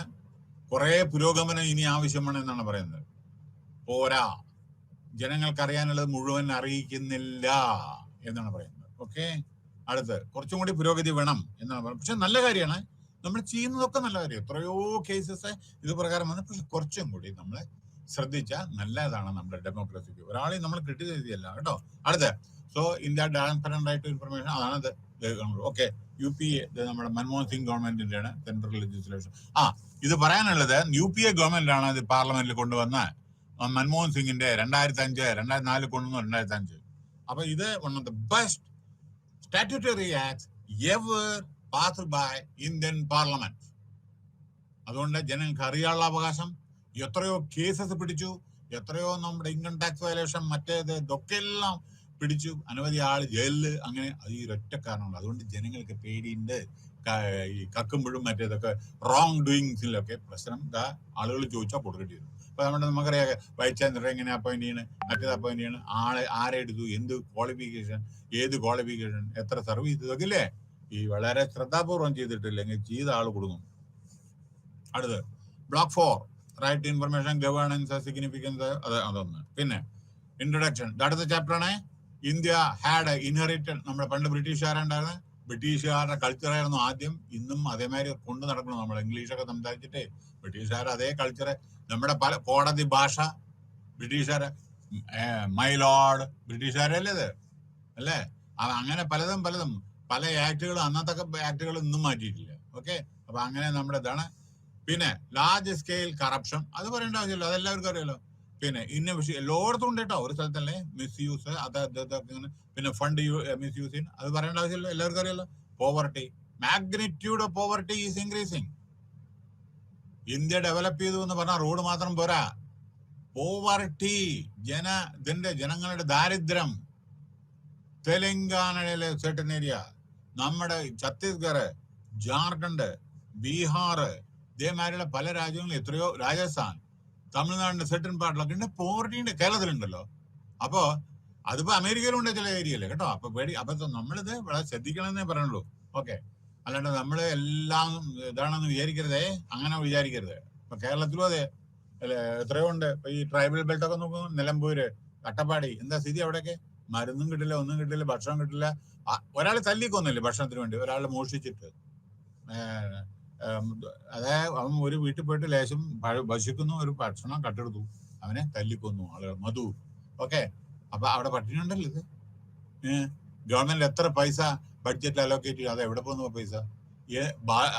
കുറെ പുരോഗമനം ഇനി ആവശ്യമാണ് എന്നാണ് പറയുന്നത്. പോരാ, ജനങ്ങൾക്ക് അറിയാനുള്ളത് മുഴുവൻ അറിയിക്കുന്നില്ല എന്നാണ് പറയുന്നത്. ഓക്കെ, അടുത്ത് കുറച്ചും കൂടി പുരോഗതി വേണം എന്നാണ് പറയുന്നത്. പക്ഷെ നല്ല കാര്യമാണ് നമ്മൾ ചെയ്യുന്നതൊക്കെ, നല്ല കാര്യം. എത്രയോ കേസസ് ഇത് പ്രകാരം വന്ന്. പക്ഷെ കുറച്ചും കൂടി നമ്മൾ ശ്രദ്ധിച്ചാൽ നല്ലതാണ് നമ്മുടെ ഡെമോക്രസിക്ക്. ഒരാളെയും നമ്മൾ ക്രിട്ടിസൈസ് ചെയ്യല്ല കേട്ടോ. അടുത്ത് ഇന്ത്യ ട്രാൻസ്പെറന്റ് ആയിട്ട് ഇൻഫർമേഷൻ, അതാണത്. ഓക്കെ, UPA നമ്മുടെ മൻമോഹൻ സിംഗ് ഗവൺമെന്റിന്റെ ആണ് സെൻട്രൽ ലെജിസ്ലേഷൻ. ഇത് പറയാനുള്ളത് UPA ഗവൺമെന്റ് ആണ് ഇത് പാർലമെന്റിൽ കൊണ്ടുവന്ന. മൻമോഹൻ സിംഗിന്റെ 2004 കൊണ്ടുവന്നു 2005. അപ്പൊ ഇത് one of the best statutory act ever passed by Indian parliament. അതുകൊണ്ട് ജനങ്ങൾക്ക് അറിയാനുള്ള അവകാശം. എത്രയോ കേസസ് പിടിച്ചു, എത്രയോ നമ്മുടെ ഇൻകം ടാക്സ് വയലേഷൻ മറ്റേത് ഇതൊക്കെ എല്ലാം പിടിച്ചു. അനവധി ആള് ജയിലില്. അങ്ങനെ അത് ഈ ഒറ്റ കാരണമുണ്ട്. അതുകൊണ്ട് ജനങ്ങൾക്ക് പേടിയുണ്ട്. ഈ കക്കുമ്പോഴും മറ്റേതൊക്കെ റോങ് ഡൂയിങ്സിലൊക്കെ പ്രശ്നം ആളുകൾ ചോദിച്ചാൽ കൊടുക്കേണ്ടി വരും. ഇപ്പൊ നമുക്കറിയാം വൈസ് ചാൻസലർ എങ്ങനെ അപ്പോയിന്റ് ചെയ്യണം, മറ്റേത് അപ്പോയിന്റ് ചെയ്യണം, ആരെടുത്തു, എന്ത് ക്വാളിഫിക്കേഷൻ, ഏത് ക്വാളിഫിക്കേഷൻ, എത്ര സർവീസ്, ഇതൊക്കെ ഇല്ലേ ഈ വളരെ ശ്രദ്ധാപൂർവം ചെയ്തിട്ടില്ലെങ്കിൽ ചെയ്ത ആൾ കൊടുക്കും. അടുത്ത് block 4 right information, governance, significance, അതൊന്ന്. പിന്നെ ഇൻട്രൊഡക്ഷൻ, അടുത്ത ചാപ്റ്റർ ആണ്. ഇന്ത്യ ഹാഡ് ഇൻഹെറിറ്റഡ്, നമ്മുടെ പണ്ട് ബ്രിട്ടീഷുകാരുണ്ടായിരുന്നത്, ബ്രിട്ടീഷുകാരുടെ കൾച്ചറായിരുന്നു ആദ്യം, ഇന്നും അതേമാതിരി കൊണ്ടു നടക്കണം. നമ്മൾ ഇംഗ്ലീഷൊക്കെ സംസാരിച്ചിട്ട് ബ്രിട്ടീഷുകാർ അതേ കൾച്ചറ്, നമ്മുടെ പല കോടതി ഭാഷ ബ്രിട്ടീഷുകാരെ, മൈ ലോർഡ് ബ്രിട്ടീഷുകാരല്ലേ ഇത് അല്ലേ? അങ്ങനെ പലതും പല ആക്ടുകളും, അന്നത്തെ ആക്ടുകൾ ഇന്നും മാറ്റിയിട്ടില്ല. ഓക്കെ, അപ്പൊ അങ്ങനെ നമ്മുടെ ഇതാണ്. പിന്നെ ലാർജ് സ്കെയിൽ കറപ്ഷൻ, അത് പറയേണ്ട ആവശ്യമില്ല, അതെല്ലാവർക്കും അറിയാലോ. പിന്നെ ഇന്നോവേഷൻ എല്ലായിടത്തും ഉണ്ട് കേട്ടോ, ഒരു സ്ഥലത്തല്ലേ മിസ്യൂസ്, ഇങ്ങനെ. പിന്നെ ഫണ്ട് മിസ്യൂസ് ചെയ്യുന്ന, അത് പറയേണ്ട ആവശ്യമില്ല, എല്ലാവർക്കും അറിയാലോ. Poverty, magnitude of poverty is increasing. India develop ചെയ്തു എന്ന് പറഞ്ഞാൽ റോഡ് മാത്രം പോരാ, പോവർട്ടി, ജനങ്ങളുടെ ദാരിദ്ര്യം. തെലങ്കാനയിലെ സർട്ടൻ ഏരിയ, നമ്മുടെ ഛത്തീസ്ഗഡ്, ജാർഖണ്ഡ്, ബീഹാർ, ഇതേമാതിരിയുള്ള പല രാജ്യങ്ങളും, എത്രയോ, രാജസ്ഥാൻ, തമിഴ്നാടിന്റെ സർട്ടൻ പാർട്ടിലൊക്കെ ഉണ്ട് പോവർട്ടിന്റെ, കേരളത്തിലുണ്ടല്ലോ. അപ്പോ അതിപ്പോ അമേരിക്കയിലുണ്ട് ചില ഏരിയയില് കേട്ടോ. അപ്പൊ നമ്മളിത് വളരെ ശ്രദ്ധിക്കണമെന്നേ പറയുള്ളൂ. ഓക്കെ, അല്ലാണ്ട് നമ്മള് എല്ലാം ഇതാണെന്ന് വിചാരിക്കരുതേ, അങ്ങനെ വിചാരിക്കരുത്. ഇപ്പൊ കേരളത്തിലും അതെ, എത്രയോ ഉണ്ട്. ഇപ്പൊ ഈ ട്രൈബൽ ബെൽറ്റൊക്കെ നോക്കുന്നു, നിലമ്പൂര്, അട്ടപ്പാടി, എന്താ സ്ഥിതി അവിടെയൊക്കെ? മരുന്നും കിട്ടില്ല, ഒന്നും കിട്ടില്ല, ഭക്ഷണം കിട്ടില്ല. ഒരാൾ തല്ലിക്കൊന്നില്ലേ ഭക്ഷണത്തിന് വേണ്ടി, ഒരാൾ മോഷ്ടിച്ചിട്ട്. അവൻ ഒരു വീട്ടിൽ പോയിട്ട് ലേശം ഭക്ഷിക്കുന്നു, ഒരു ഭക്ഷണം കട്ടെടുത്തു, അവനെ തല്ലിക്കൊന്നു ആളുകൾ, മധു. ഓക്കെ, അപ്പൊ അവിടെ പട്ടിണി ഉണ്ടല്ലോ ഇത്. ഗവൺമെന്റ് എത്ര പൈസ ബഡ്ജറ്റ് അലോക്കേറ്റ് ചെയ്യും, അത് എവിടെ പോകുന്നു പൈസ?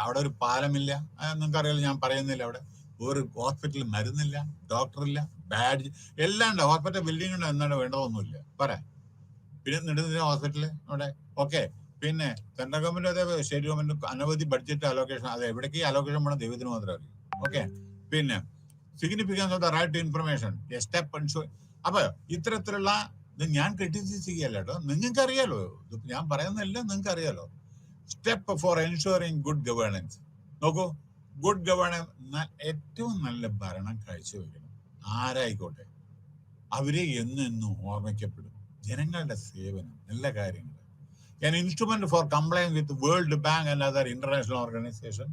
അവിടെ ഒരു പാലമില്ല, നിങ്ങൾക്ക് അറിയാലോ, ഞാൻ പറയുന്നില്ല. അവിടെ ഒരു ഹോസ്പിറ്റലിൽ മരുന്നില്ല, ഡോക്ടറില്ല, ബാഡ് എല്ലാം ഉണ്ട്. ഹോസ്പിറ്റൽ ബിൽഡിംഗ് ഉണ്ട്, എന്നാണ് വേണ്ടതൊന്നുമില്ല പറയാ. പിന്നെ നെടുന്തീര ഹോസ്പിറ്റല് അവിടെ. ഓക്കെ, പിന്നെ സെൻട്രൽ ഗവൺമെന്റ് അതെ, സ്റ്റേറ്റ് ഗവൺമെന്റ് അനവധി ബഡ്ജറ്റ് അലോക്കേഷൻ, അത് എവിടേക്ക് അലോക്കേഷൻ വേണം ദൈവത്തിന് മാത്രം അറിയും. ഓക്കെ, പിന്നെ significance of the right to information, a step ensure. അപ്പൊ ഇത്തരത്തിലുള്ള ഇത് ഞാൻ ക്രിറ്റിസൈസ് ചെയ്യല്ല കേട്ടോ, നിങ്ങൾക്ക് അറിയാലോ, ഇത് ഞാൻ പറയുന്നില്ല, നിങ്ങൾക്ക് അറിയാലോ. Step for ensuring good governance. നോക്കൂ, ഗുഡ് ഗവേണൻസ്, ഏറ്റവും നല്ല ഭരണം കാഴ്ചവെക്കണം ആരായിക്കോട്ടെ, അവരെ എന്നും ഓർമ്മിക്കപ്പെടും. ജനങ്ങളുടെ സേവനം, നല്ല കാര്യങ്ങൾ. An instrument for complying with World Bank and other international organization,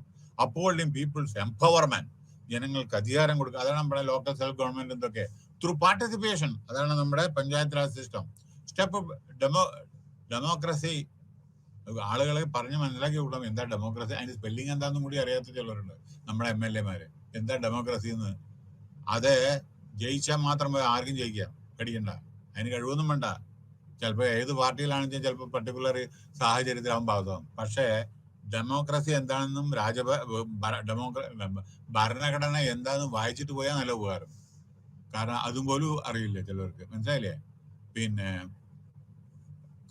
upholding people's empowerment. ജനങ്ങൾക്ക് അധികാരം കൊടുക്കുക, അതാണ് നമ്മുടെ ലോക്കൽ സെൽഫ് ഗവൺമെന്റ്. എന്തൊക്കെ ത്രൂ പാർട്ടിസിപ്പേഷൻ, അതാണ് നമ്മുടെ panchayat Raj system. Step democracy, ആളുകളെ പറഞ്ഞ് മനസ്സിലാക്കി കൊടുക്കണം എന്താ ഡെമോക്രസി, അതിന്റെ സ്പെല്ലിംഗ് എന്താണെന്നും കൂടി അറിയാത്ത ചിലരുണ്ട് നമ്മുടെ MLA-മാര്. എന്താ ഡെമോക്രസി എന്ന്? അത് ജയിച്ചാൽ മാത്രം ആർക്കും ജയിക്കാം, കടിക്കണ്ട, അതിന് കഴിവൊന്നും വേണ്ട. ചിലപ്പോൾ ഏത് പാർട്ടിയിലാണെന്ന് വെച്ചാൽ ചിലപ്പോൾ പർട്ടിക്കുലർ സാഹചര്യത്തിലാവും ഭാഗമാകും. പക്ഷേ ഡെമോക്രസി എന്താണെന്നും ഭരണഘടന എന്താണെന്നും വായിച്ചിട്ട് പോയാൽ നല്ല ഉപകാരം. കാരണം അതും പോലും അറിയില്ല ചിലർക്ക്, മനസ്സിലായില്ലേ? പിന്നെ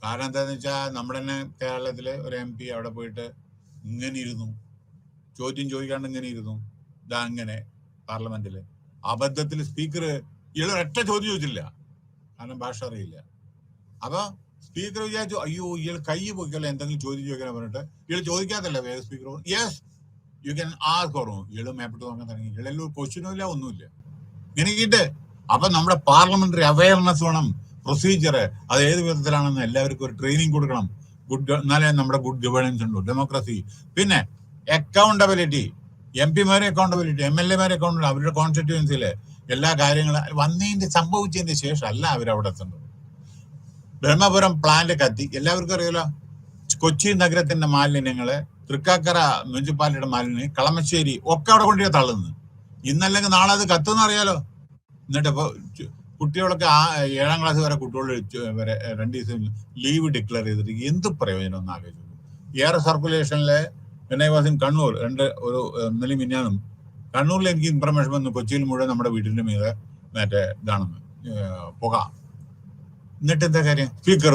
കാരണം എന്താന്ന് വെച്ചാൽ നമ്മുടെ തന്നെ കേരളത്തിലെ ഒരു MP അവിടെ പോയിട്ട് ഇങ്ങനെ ഇരുന്നു, ചോദ്യം ചോദിക്കാണ്ട് ഇങ്ങനെ ഇരുന്നു, ഇതാ അങ്ങനെ പാർലമെന്റില് അബദ്ധത്തിൽ സ്പീക്കർ ഒരൊറ്റ ചോദ്യം ചോദിച്ചില്ല, കാരണം ഭാഷ അറിയില്ല. അപ്പൊ സ്പീക്കർ വിചാരിച്ചു, അയ്യോ ഇയാൾ കൈ പൊയ്ക്കല്ലോ എന്തെങ്കിലും ചോദ്യം ചോദിക്കാൻ പറഞ്ഞിട്ട്, ഇയാൾ ചോദിക്കാത്തല്ല വേറെ speaker, yes you can ask പറഞ്ഞു. ഇയാള് മേപ്പിട്ട് നോക്കാൻ തുടങ്ങി, ഇയാളെല്ലാം ക്വസ്റ്റ്യനും ഇല്ല, ഒന്നുമില്ല, ഇങ്ങനെ. അപ്പൊ നമ്മുടെ പാർലമെന്ററി അവയർനെസ് വേണം, പ്രൊസീജിയർ അത് ഏത് വിധത്തിലാണെന്ന് എല്ലാവർക്കും ഒരു ട്രെയിനിങ് കൊടുക്കണം. എന്നാലേ നമ്മുടെ ഗുഡ് ഗവേണൻസ് ഉണ്ടോ, ഡെമോക്രസി. പിന്നെ അക്കൗണ്ടബിലിറ്റി, MP-മാരെ അക്കൗണ്ടബിലിറ്റി, MLA-മാരെ അക്കൗണ്ടബിലിറ്റി, അവരുടെ കോൺസ്റ്റിറ്റ്യുവൻസിയിലെ എല്ലാ കാര്യങ്ങളും സംഭവിച്ചതിന്റെ ശേഷം അല്ല അവരവിടെ എത്തുന്നത്. ബ്രഹ്മപുരം പ്ലാന്റ് കത്തി, എല്ലാവർക്കും അറിയാലോ. കൊച്ചി നഗരത്തിന്റെ മാലിന്യങ്ങള്, തൃക്കാക്കര മുനിസിപ്പാലിറ്റിയുടെ മാലിന്യം, കളമശ്ശേരി ഒക്കെ അവിടെ കൊണ്ടുപോയി തള്ളുന്നത്. ഇന്നല്ലെങ്കിൽ നാളെ അത് കത്തുന്ന അറിയാലോ. എന്നിട്ട് ഇപ്പൊ കുട്ടികളൊക്കെ 7ാം ക്ലാസ് വരെ കുട്ടികൾ വരെ 2 ദിവസം ലീവ് ഡിക്ലെയർ ചെയ്തിട്ട് എന്ത് പ്രയോജനം ഒന്ന് ആലോചിച്ചു. എയർ സർക്കുലേഷനിലെ വാസ് ഇൻ കണ്ണൂർ, ഇന്നലെ മിന്നാനും കണ്ണൂരിൽ എനിക്ക് ഇൻഫർമേഷൻ വന്നു, കൊച്ചിയിൽ മുഴുവൻ നമ്മുടെ വീടിന്റെ മീതെ മറ്റേ ഇതാണെന്ന് പുക. എന്നിട്ട് എന്താ കാര്യം? സ്പീക്കർ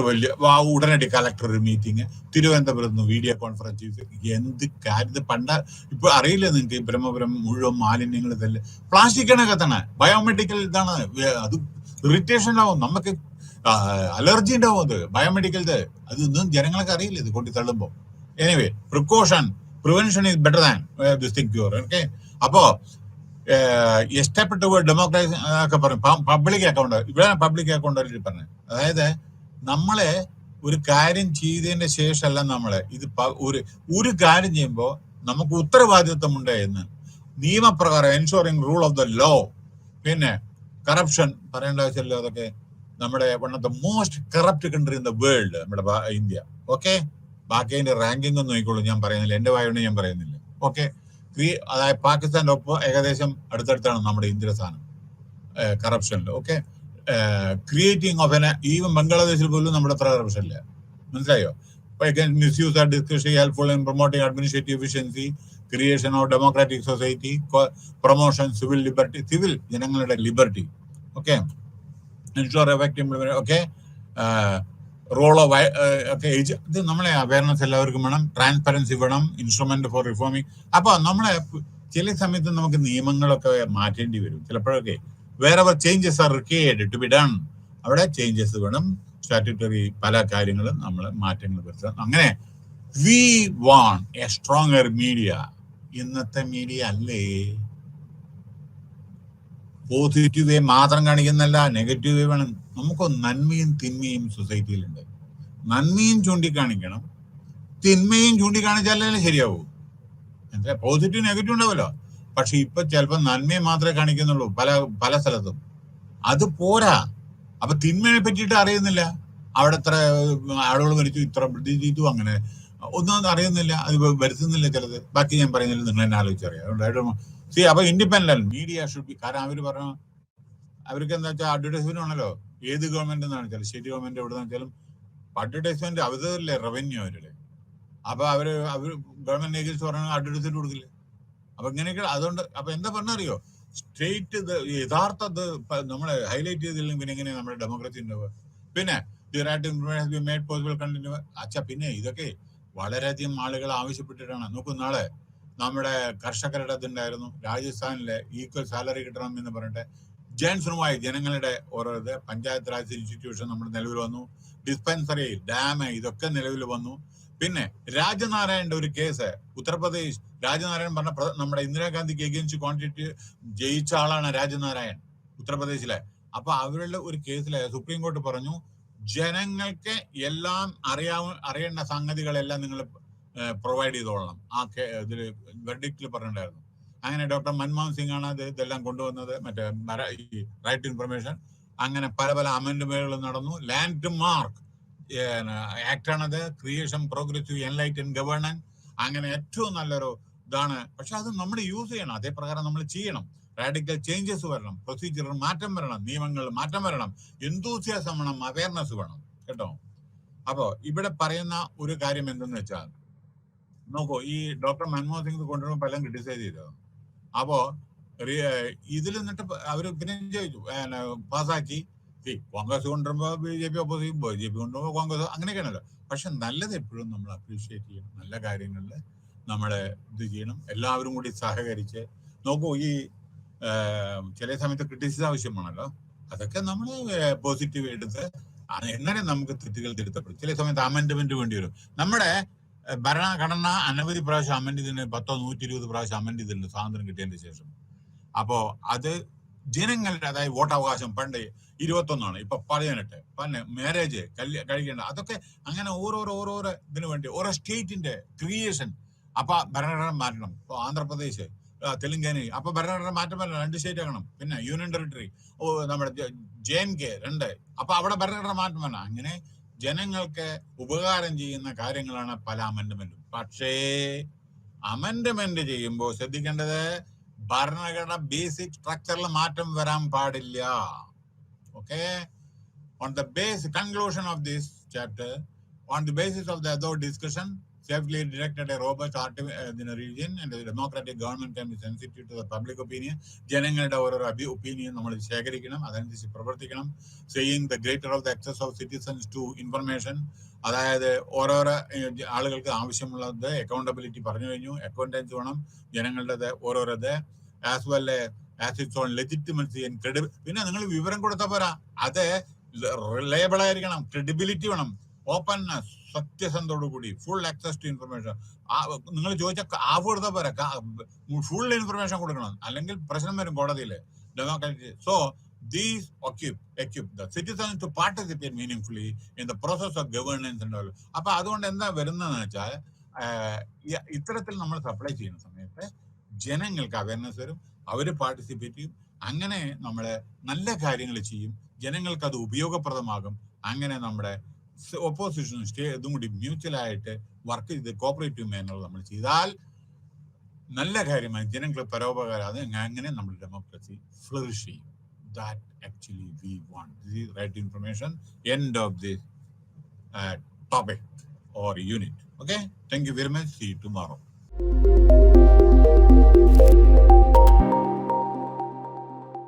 ഉടനടി കളക്ടർ ഒരു മീറ്റിംഗ്, തിരുവനന്തപുരത്ത് നിന്ന് വീഡിയോ കോൺഫറൻസ് ചെയ്ത്, എന്ത് കാര്യം ഇപ്പൊ അറിയില്ല നിങ്ങൾക്ക്? ബ്രഹ്മപുരം മുഴുവൻ മാലിന്യങ്ങൾ ഇതല്ലേ, പ്ലാസ്റ്റിക്കാണ് കത്തണ, ബയോമെഡിക്കൽ ഇതാണ്, അത് ഇറിറ്റേഷൻ ഉണ്ടാവും, നമുക്ക് അലർജി ഉണ്ടാവും, അത് ബയോമെഡിക്കൽ. അതൊന്നും ജനങ്ങൾക്ക് അറിയില്ല ഇത് കൊണ്ട് തള്ളുമ്പോ. Anyway, prevention is better than this thing cure. Okay, അപ്പോ സ്റ്റെപ്പ് ടുവേർഡ് ഡെമോക്രസി ഒക്കെ പറയും. പബ്ലിക് അക്കൗണ്ട്, ഇവിടെ പബ്ലിക് അക്കൗണ്ടബിലിറ്റി പറഞ്ഞത്. അതായത് നമ്മളെ ഒരു കാര്യം ചെയ്തതിന്റെ ശേഷമല്ല നമ്മളെ ഇത് ഒരു കാര്യം ചെയ്യുമ്പോൾ നമുക്ക് ഉത്തരവാദിത്വമുണ്ട് എന്ന് നിയമപ്രകാരം ensuring rule of the law. പിന്നെ കറപ്ഷൻ പറയേണ്ട ആവശ്യമല്ലോ. അതൊക്കെ നമ്മുടെ one of the most corrupt country in the world നമ്മുടെ ഇന്ത്യ. ഓക്കെ, ബാക്കി അതിന്റെ റാങ്കിങ് ഒന്നും നോക്കിക്കോളൂ, ഞാൻ പറയുന്നില്ല, എന്റെ വായോണ്ട് ഞാൻ പറയുന്നില്ല. ഓക്കെ, അതായത് പാകിസ്ഥാന്റെ ഒപ്പം ഏകദേശം അടുത്തടുത്താണ് നമ്മുടെ ഇന്ത്യയുടെ സ്ഥാനം കറപ്ഷനിൽ. ഓക്കെ, ക്രിയേറ്റിംഗ് ഓഫ് ഈവൻ ബംഗ്ലാദേശിൽ പോലും നമ്മുടെ അത്ര കറപ്ഷൻ ഇല്ല. മനസ്സിലായോ? Misuse are discussion helpful in promoting administrative efficiency, creation of democratic society, promotion civil liberty, civil ജനങ്ങളുടെ liberty. Okay, ensure effective. Okay, role of ഇത് നമ്മളെ അവയർനെസ് എല്ലാവർക്കും വേണം, ട്രാൻസ്പെറൻസി വേണം, ഇൻസ്ട്രുമെന്റ് ഫോർ റിഫോമിങ്. അപ്പൊ നമ്മളെ ചില സമയത്ത് നമുക്ക് നിയമങ്ങളൊക്കെ മാറ്റേണ്ടി വരും ചിലപ്പോഴൊക്കെ. wherever changes are required to be done, അവിടെ ചേഞ്ചസ് വേണം. സ്റ്റാറ്റ്യൂട്ടറി പല കാര്യങ്ങളും നമ്മൾ മാറ്റങ്ങൾ വരുത്തണം. അങ്ങനെ we want A stronger media. ഇന്നത്തെ മീഡിയ അല്ലേ പോസിറ്റീവ് വേ മാത്രം കാണിക്കുന്നല്ല, നെഗറ്റീവ് വേ വേണം. നമുക്ക് നന്മയും തിന്മയും സൊസൈറ്റിയിലുണ്ട്. നന്മയും ചൂണ്ടിക്കാണിക്കണം, തിന്മയും ചൂണ്ടിക്കാണിച്ചാലേ ശരിയാവൂ. എന്താ പോസിറ്റീവ് നെഗറ്റീവ് ഉണ്ടാവല്ലോ. പക്ഷെ ഇപ്പൊ ചിലപ്പോൾ നന്മയെ മാത്രമേ കാണിക്കുന്നുള്ളൂ പല സ്ഥലത്തും. അത് പോരാ. അപ്പൊ തിന്മയെ പറ്റിയിട്ട് അറിയുന്നില്ല. അവിടെ എത്ര ആളുകൾ മരിച്ചു, ഇത്ര ചെയ്തു, അങ്ങനെ ഒന്നും അറിയുന്നില്ല, അത് വരുത്തുന്നില്ല ചിലത്. ബാക്കി ഞാൻ പറയുന്നില്ല, നിങ്ങൾ തന്നെ ആലോചിച്ചറിയാം. അതുകൊണ്ടായിട്ട് അപ്പൊ ഇൻഡിപെൻഡന്റ് മീഡിയ ഷുഡ് ബി. കാരണം അവര് പറഞ്ഞു അവർക്ക് എന്താ വെച്ചാൽ അഡ്വർടൈസ്മെന്റ് ആണല്ലോ. ഏത് ഗവൺമെന്റ് എന്നാണ് വെച്ചാൽ, സ്റ്റേറ്റ് ഗവൺമെന്റ് എവിടെ വെച്ചാലും അഡ്വർടൈസ്മെന്റ് അവരല്ലേ റവന്യൂ അവരുടെ. അപ്പൊ അവര് ഗവൺമെന്റ് ഏജൻസി പറഞ്ഞാൽ അഡ്വർടൈസ്മെന്റ് കൊടുക്കില്ല. അപ്പൊ ഇങ്ങനെയൊക്കെ. അതുകൊണ്ട് അപ്പൊ എന്താ പറഞ്ഞറിയോ, സ്റ്റേറ്റ് യഥാർത്ഥ നമ്മളെ ഹൈലൈറ്റ് ചെയ്തില്ലെങ്കിൽ പിന്നെ എങ്ങനെയാണ് നമ്മുടെ ഡെമോക്രസി ഉണ്ടാവുക? പിന്നെ പിന്നെ ഇതൊക്കെ വളരെയധികം ആളുകൾ ആവശ്യപ്പെട്ടിട്ടാണ്. നോക്കൂ, നാളെ നമ്മുടെ കർഷകരുടെ ഇതുണ്ടായിരുന്നു രാജസ്ഥാനിലെ ഈക്വൽ സാലറി കിട്ടണം എന്ന് പറഞ്ഞിട്ട് ജൻസുമായി ജനങ്ങളുടെ ഓരോ പഞ്ചായത്ത് രാജ് ഇൻസ്റ്റിറ്റ്യൂഷൻ നമ്മുടെ നിലവിൽ വന്നു. ഡിസ്പെൻസറി, ഡാം, ഇതൊക്കെ നിലവിൽ വന്നു. പിന്നെ രാജനാരായണന്റെ ഒരു കേസ്, ഉത്തർപ്രദേശ് രാജനാരായൺ പറഞ്ഞ നമ്മുടെ ഇന്ദിരാഗാന്ധിക്ക് എഗെയിൻസ്റ്റ് ക്വാണ്ടിറ്റി ജയിച്ച ആളാണ് രാജനാരായൺ ഉത്തർപ്രദേശിലെ. അപ്പൊ അവരുടെ ഒരു കേസിലെ സുപ്രീം കോടതി പറഞ്ഞു, ജനങ്ങൾക്ക് എല്ലാം അറിയേണ്ട സംഗതികളെല്ലാം നിങ്ങൾ പ്രൊവൈഡ് ചെയ്തോളണം. ആ ഇതിൽ വെർഡിക്റ്റിൽ പറഞ്ഞിട്ടുണ്ടായിരുന്നു. അങ്ങനെ ഡോക്ടർ മൻമോഹൻ സിംഗ് ആണ് ഇതെല്ലാം കൊണ്ടുവന്നത്, മറ്റേ റൈറ്റ് ഇൻഫർമേഷൻ. അങ്ങനെ പല അമെന്റ്മെന്റുകൾ നടന്നു. ലാൻഡ് മാർക്ക് ആക്ട് ആണത്, ക്രിയേഷൻ പ്രോഗ്രസീവ് എൻലൈറ്റൻ ഗവേണൻസ്. അങ്ങനെ ഏറ്റവും നല്ലൊരു ഇതാണ്. പക്ഷെ അത് നമ്മൾ യൂസ് ചെയ്യണം, അതേ പ്രകാരം നമ്മൾ ചെയ്യണം. റാഡിക്കൽ ചേഞ്ചസ് വരണം, പ്രൊസീജിയറിൽ മാറ്റം വരണം, നിയമങ്ങളിൽ മാറ്റം വരണം, എന്തൂസിയാസം വേണം, അവയർനെസ് വേണം കേട്ടോ. അപ്പോ ഇവിടെ പറയുന്ന ഒരു കാര്യം എന്തെന്ന് വെച്ചാൽ, നോക്കൂ, ഈ ഡോക്ടർ മൻമോഹൻ സിംഗ് കൊണ്ടുവരുമ്പോൾ പലരും ക്രിട്ടിസൈസ് ചെയ്തത്. അപ്പോ ഇതിൽ നിന്നിട്ട് അവര് പിന്നെ ചോദിച്ചു, പാസ്സാക്കി. കോൺഗ്രസ് കൊണ്ടുവരുമ്പോ BJP ഒപ്പോസ് ചെയ്യും, BJP കൊണ്ടുവരുമ്പോ കോൺഗ്രസ്, അങ്ങനെയൊക്കെയാണല്ലോ. പക്ഷെ നല്ലത് എപ്പോഴും നമ്മൾ അപ്രീഷിയേറ്റ് ചെയ്യണം, നല്ല കാര്യങ്ങളിൽ നമ്മളെ ഇത് ചെയ്യണം, എല്ലാവരും കൂടി സഹകരിച്ച്. നോക്കൂ, ഈ ചില സമയത്ത് ക്രിറ്റിസിസം ആവശ്യമാണല്ലോ, അതൊക്കെ നമ്മൾ പോസിറ്റീവ് എടുത്ത് എങ്ങനെ നമുക്ക് തെറ്റുകൾ തിരുത്തപ്പെടും. ചില സമയത്ത് അമെന്റ്മെന്റ് വേണ്ടി വരും. നമ്മുടെ ഭരണഘടന അനവധി പ്രാവശ്യം അമെന്റ് ചെയ്തിട്ടുണ്ട്, 120 പ്രാവശ്യം അമെന്റ് ചെയ്തിട്ടുണ്ട് സ്വാതന്ത്ര്യം കിട്ടിയതിന് ശേഷം. അപ്പോ അത് ജനങ്ങളുടെ, അതായത് വോട്ടവകാശം പണ്ട് 21 ഇപ്പൊ 18, പിന്നെ മാരേജ് കഴിക്കേണ്ട, അതൊക്കെ അങ്ങനെ ഓരോരോ ഇതിനു വേണ്ടി ഓരോ സ്റ്റേറ്റിന്റെ ക്രിയേഷൻ. അപ്പൊ ഭരണഘടന മാറ്റണം. ഇപ്പൊ ആന്ധ്രാപ്രദേശ്, തെലുങ്കാന, അപ്പൊ ഭരണഘടന മാറ്റം വരണം, 2 സ്റ്റേറ്റ് ആകണം. പിന്നെ യൂണിയൻ ടെറിട്ടറി, നമ്മുടെ JNK 2, അപ്പൊ അവിടെ ഭരണഘടന മാറ്റം വേണം. അങ്ങനെ ജനങ്ങൾക്ക് ഉപകാരം ചെയ്യുന്ന കാര്യങ്ങളാണ് പല അമെന്റ്മെന്റും. പക്ഷേ അമെന്റ്മെന്റ് ചെയ്യുമ്പോൾ ശ്രദ്ധിക്കേണ്ടത്, ഭരണഘടന ബേസിക് സ്ട്രക്ചറിൽ മാറ്റം വരാൻ പാടില്ല. Okay, on the base conclusion of this chapter, on the basis of the above discussion, safely directed a robust region and the democratic government can be sensitive to the public opinion. ജനങ്ങളുടെ ഓരോ opinion നമ്മൾ ശേഖരിക്കണം, അതനുസരിച്ച് പ്രവർത്തിക്കണം. Saying the greater of the access of citizens to information, അതായത് ഓരോരോ ആളുകൾക്ക് ആവശ്യമുള്ളത് അക്കൗണ്ടബിലിറ്റി പറഞ്ഞു കഴിഞ്ഞു. അക്കൗണ്ടൻസ് വേണം ജനങ്ങളുടേത് ഓരോരത്, as well as its own legitimacy and credibility. പിന്നെ നിങ്ങൾ വിവരം കൊടുത്താൽ പോരാ, അത് റിലയബിൾ ആയിരിക്കണം, ക്രെഡിബിലിറ്റി വേണം. ഓപ്പൺനെസ്, സത്യസന്ധതയോടു കൂടി ഫുൾ ആക്സസ് ടു ഇൻഫർമേഷൻ. നിങ്ങൾ ചോദിച്ച ഹാഫ് കൊടുത്താൽ പോരാ, ഫുൾ ഇൻഫർമേഷൻ കൊടുക്കണം, അല്ലെങ്കിൽ പ്രശ്നം വരും കോടതിയിൽ. Democracy. So these equip the citizens to participate meaningfully in the process of governance and all. അപ്പൊ അതുകൊണ്ട് എന്താ വരുന്നതെന്ന് വെച്ചാൽ, ഇത്തരത്തിൽ നമ്മൾ സപ്ലൈ ചെയ്യുന്ന സമയത്ത് ജനങ്ങൾക്ക് അവയർനെസ് വരും, അവർ പാർട്ടിസിപ്പേറ്റ് ചെയ്യും, അങ്ങനെ നമ്മളെ നല്ല കാര്യങ്ങൾ ചെയ്യും, ജനങ്ങൾക്ക് അത് ഉപയോഗപ്രദമാകും. അങ്ങനെ നമ്മുടെ ഒപ്പോസിഷനും ഇതും കൂടി മ്യൂച്വലായിട്ട് വർക്ക് ചെയ്ത് കോപ്പറേറ്റീവ് മാനറിൽ നമ്മൾ ചെയ്താൽ നല്ല കാര്യമായി, ജനങ്ങൾക്ക് പരോപകാരം. അത് അങ്ങനെ നമ്മുടെ ഡെമോക്രസി ഫ്ലറിഷ് ചെയ്യും. That actually we want. This is right information. End of this topic or unit. Okay. Thank you very much. See you tomorrow.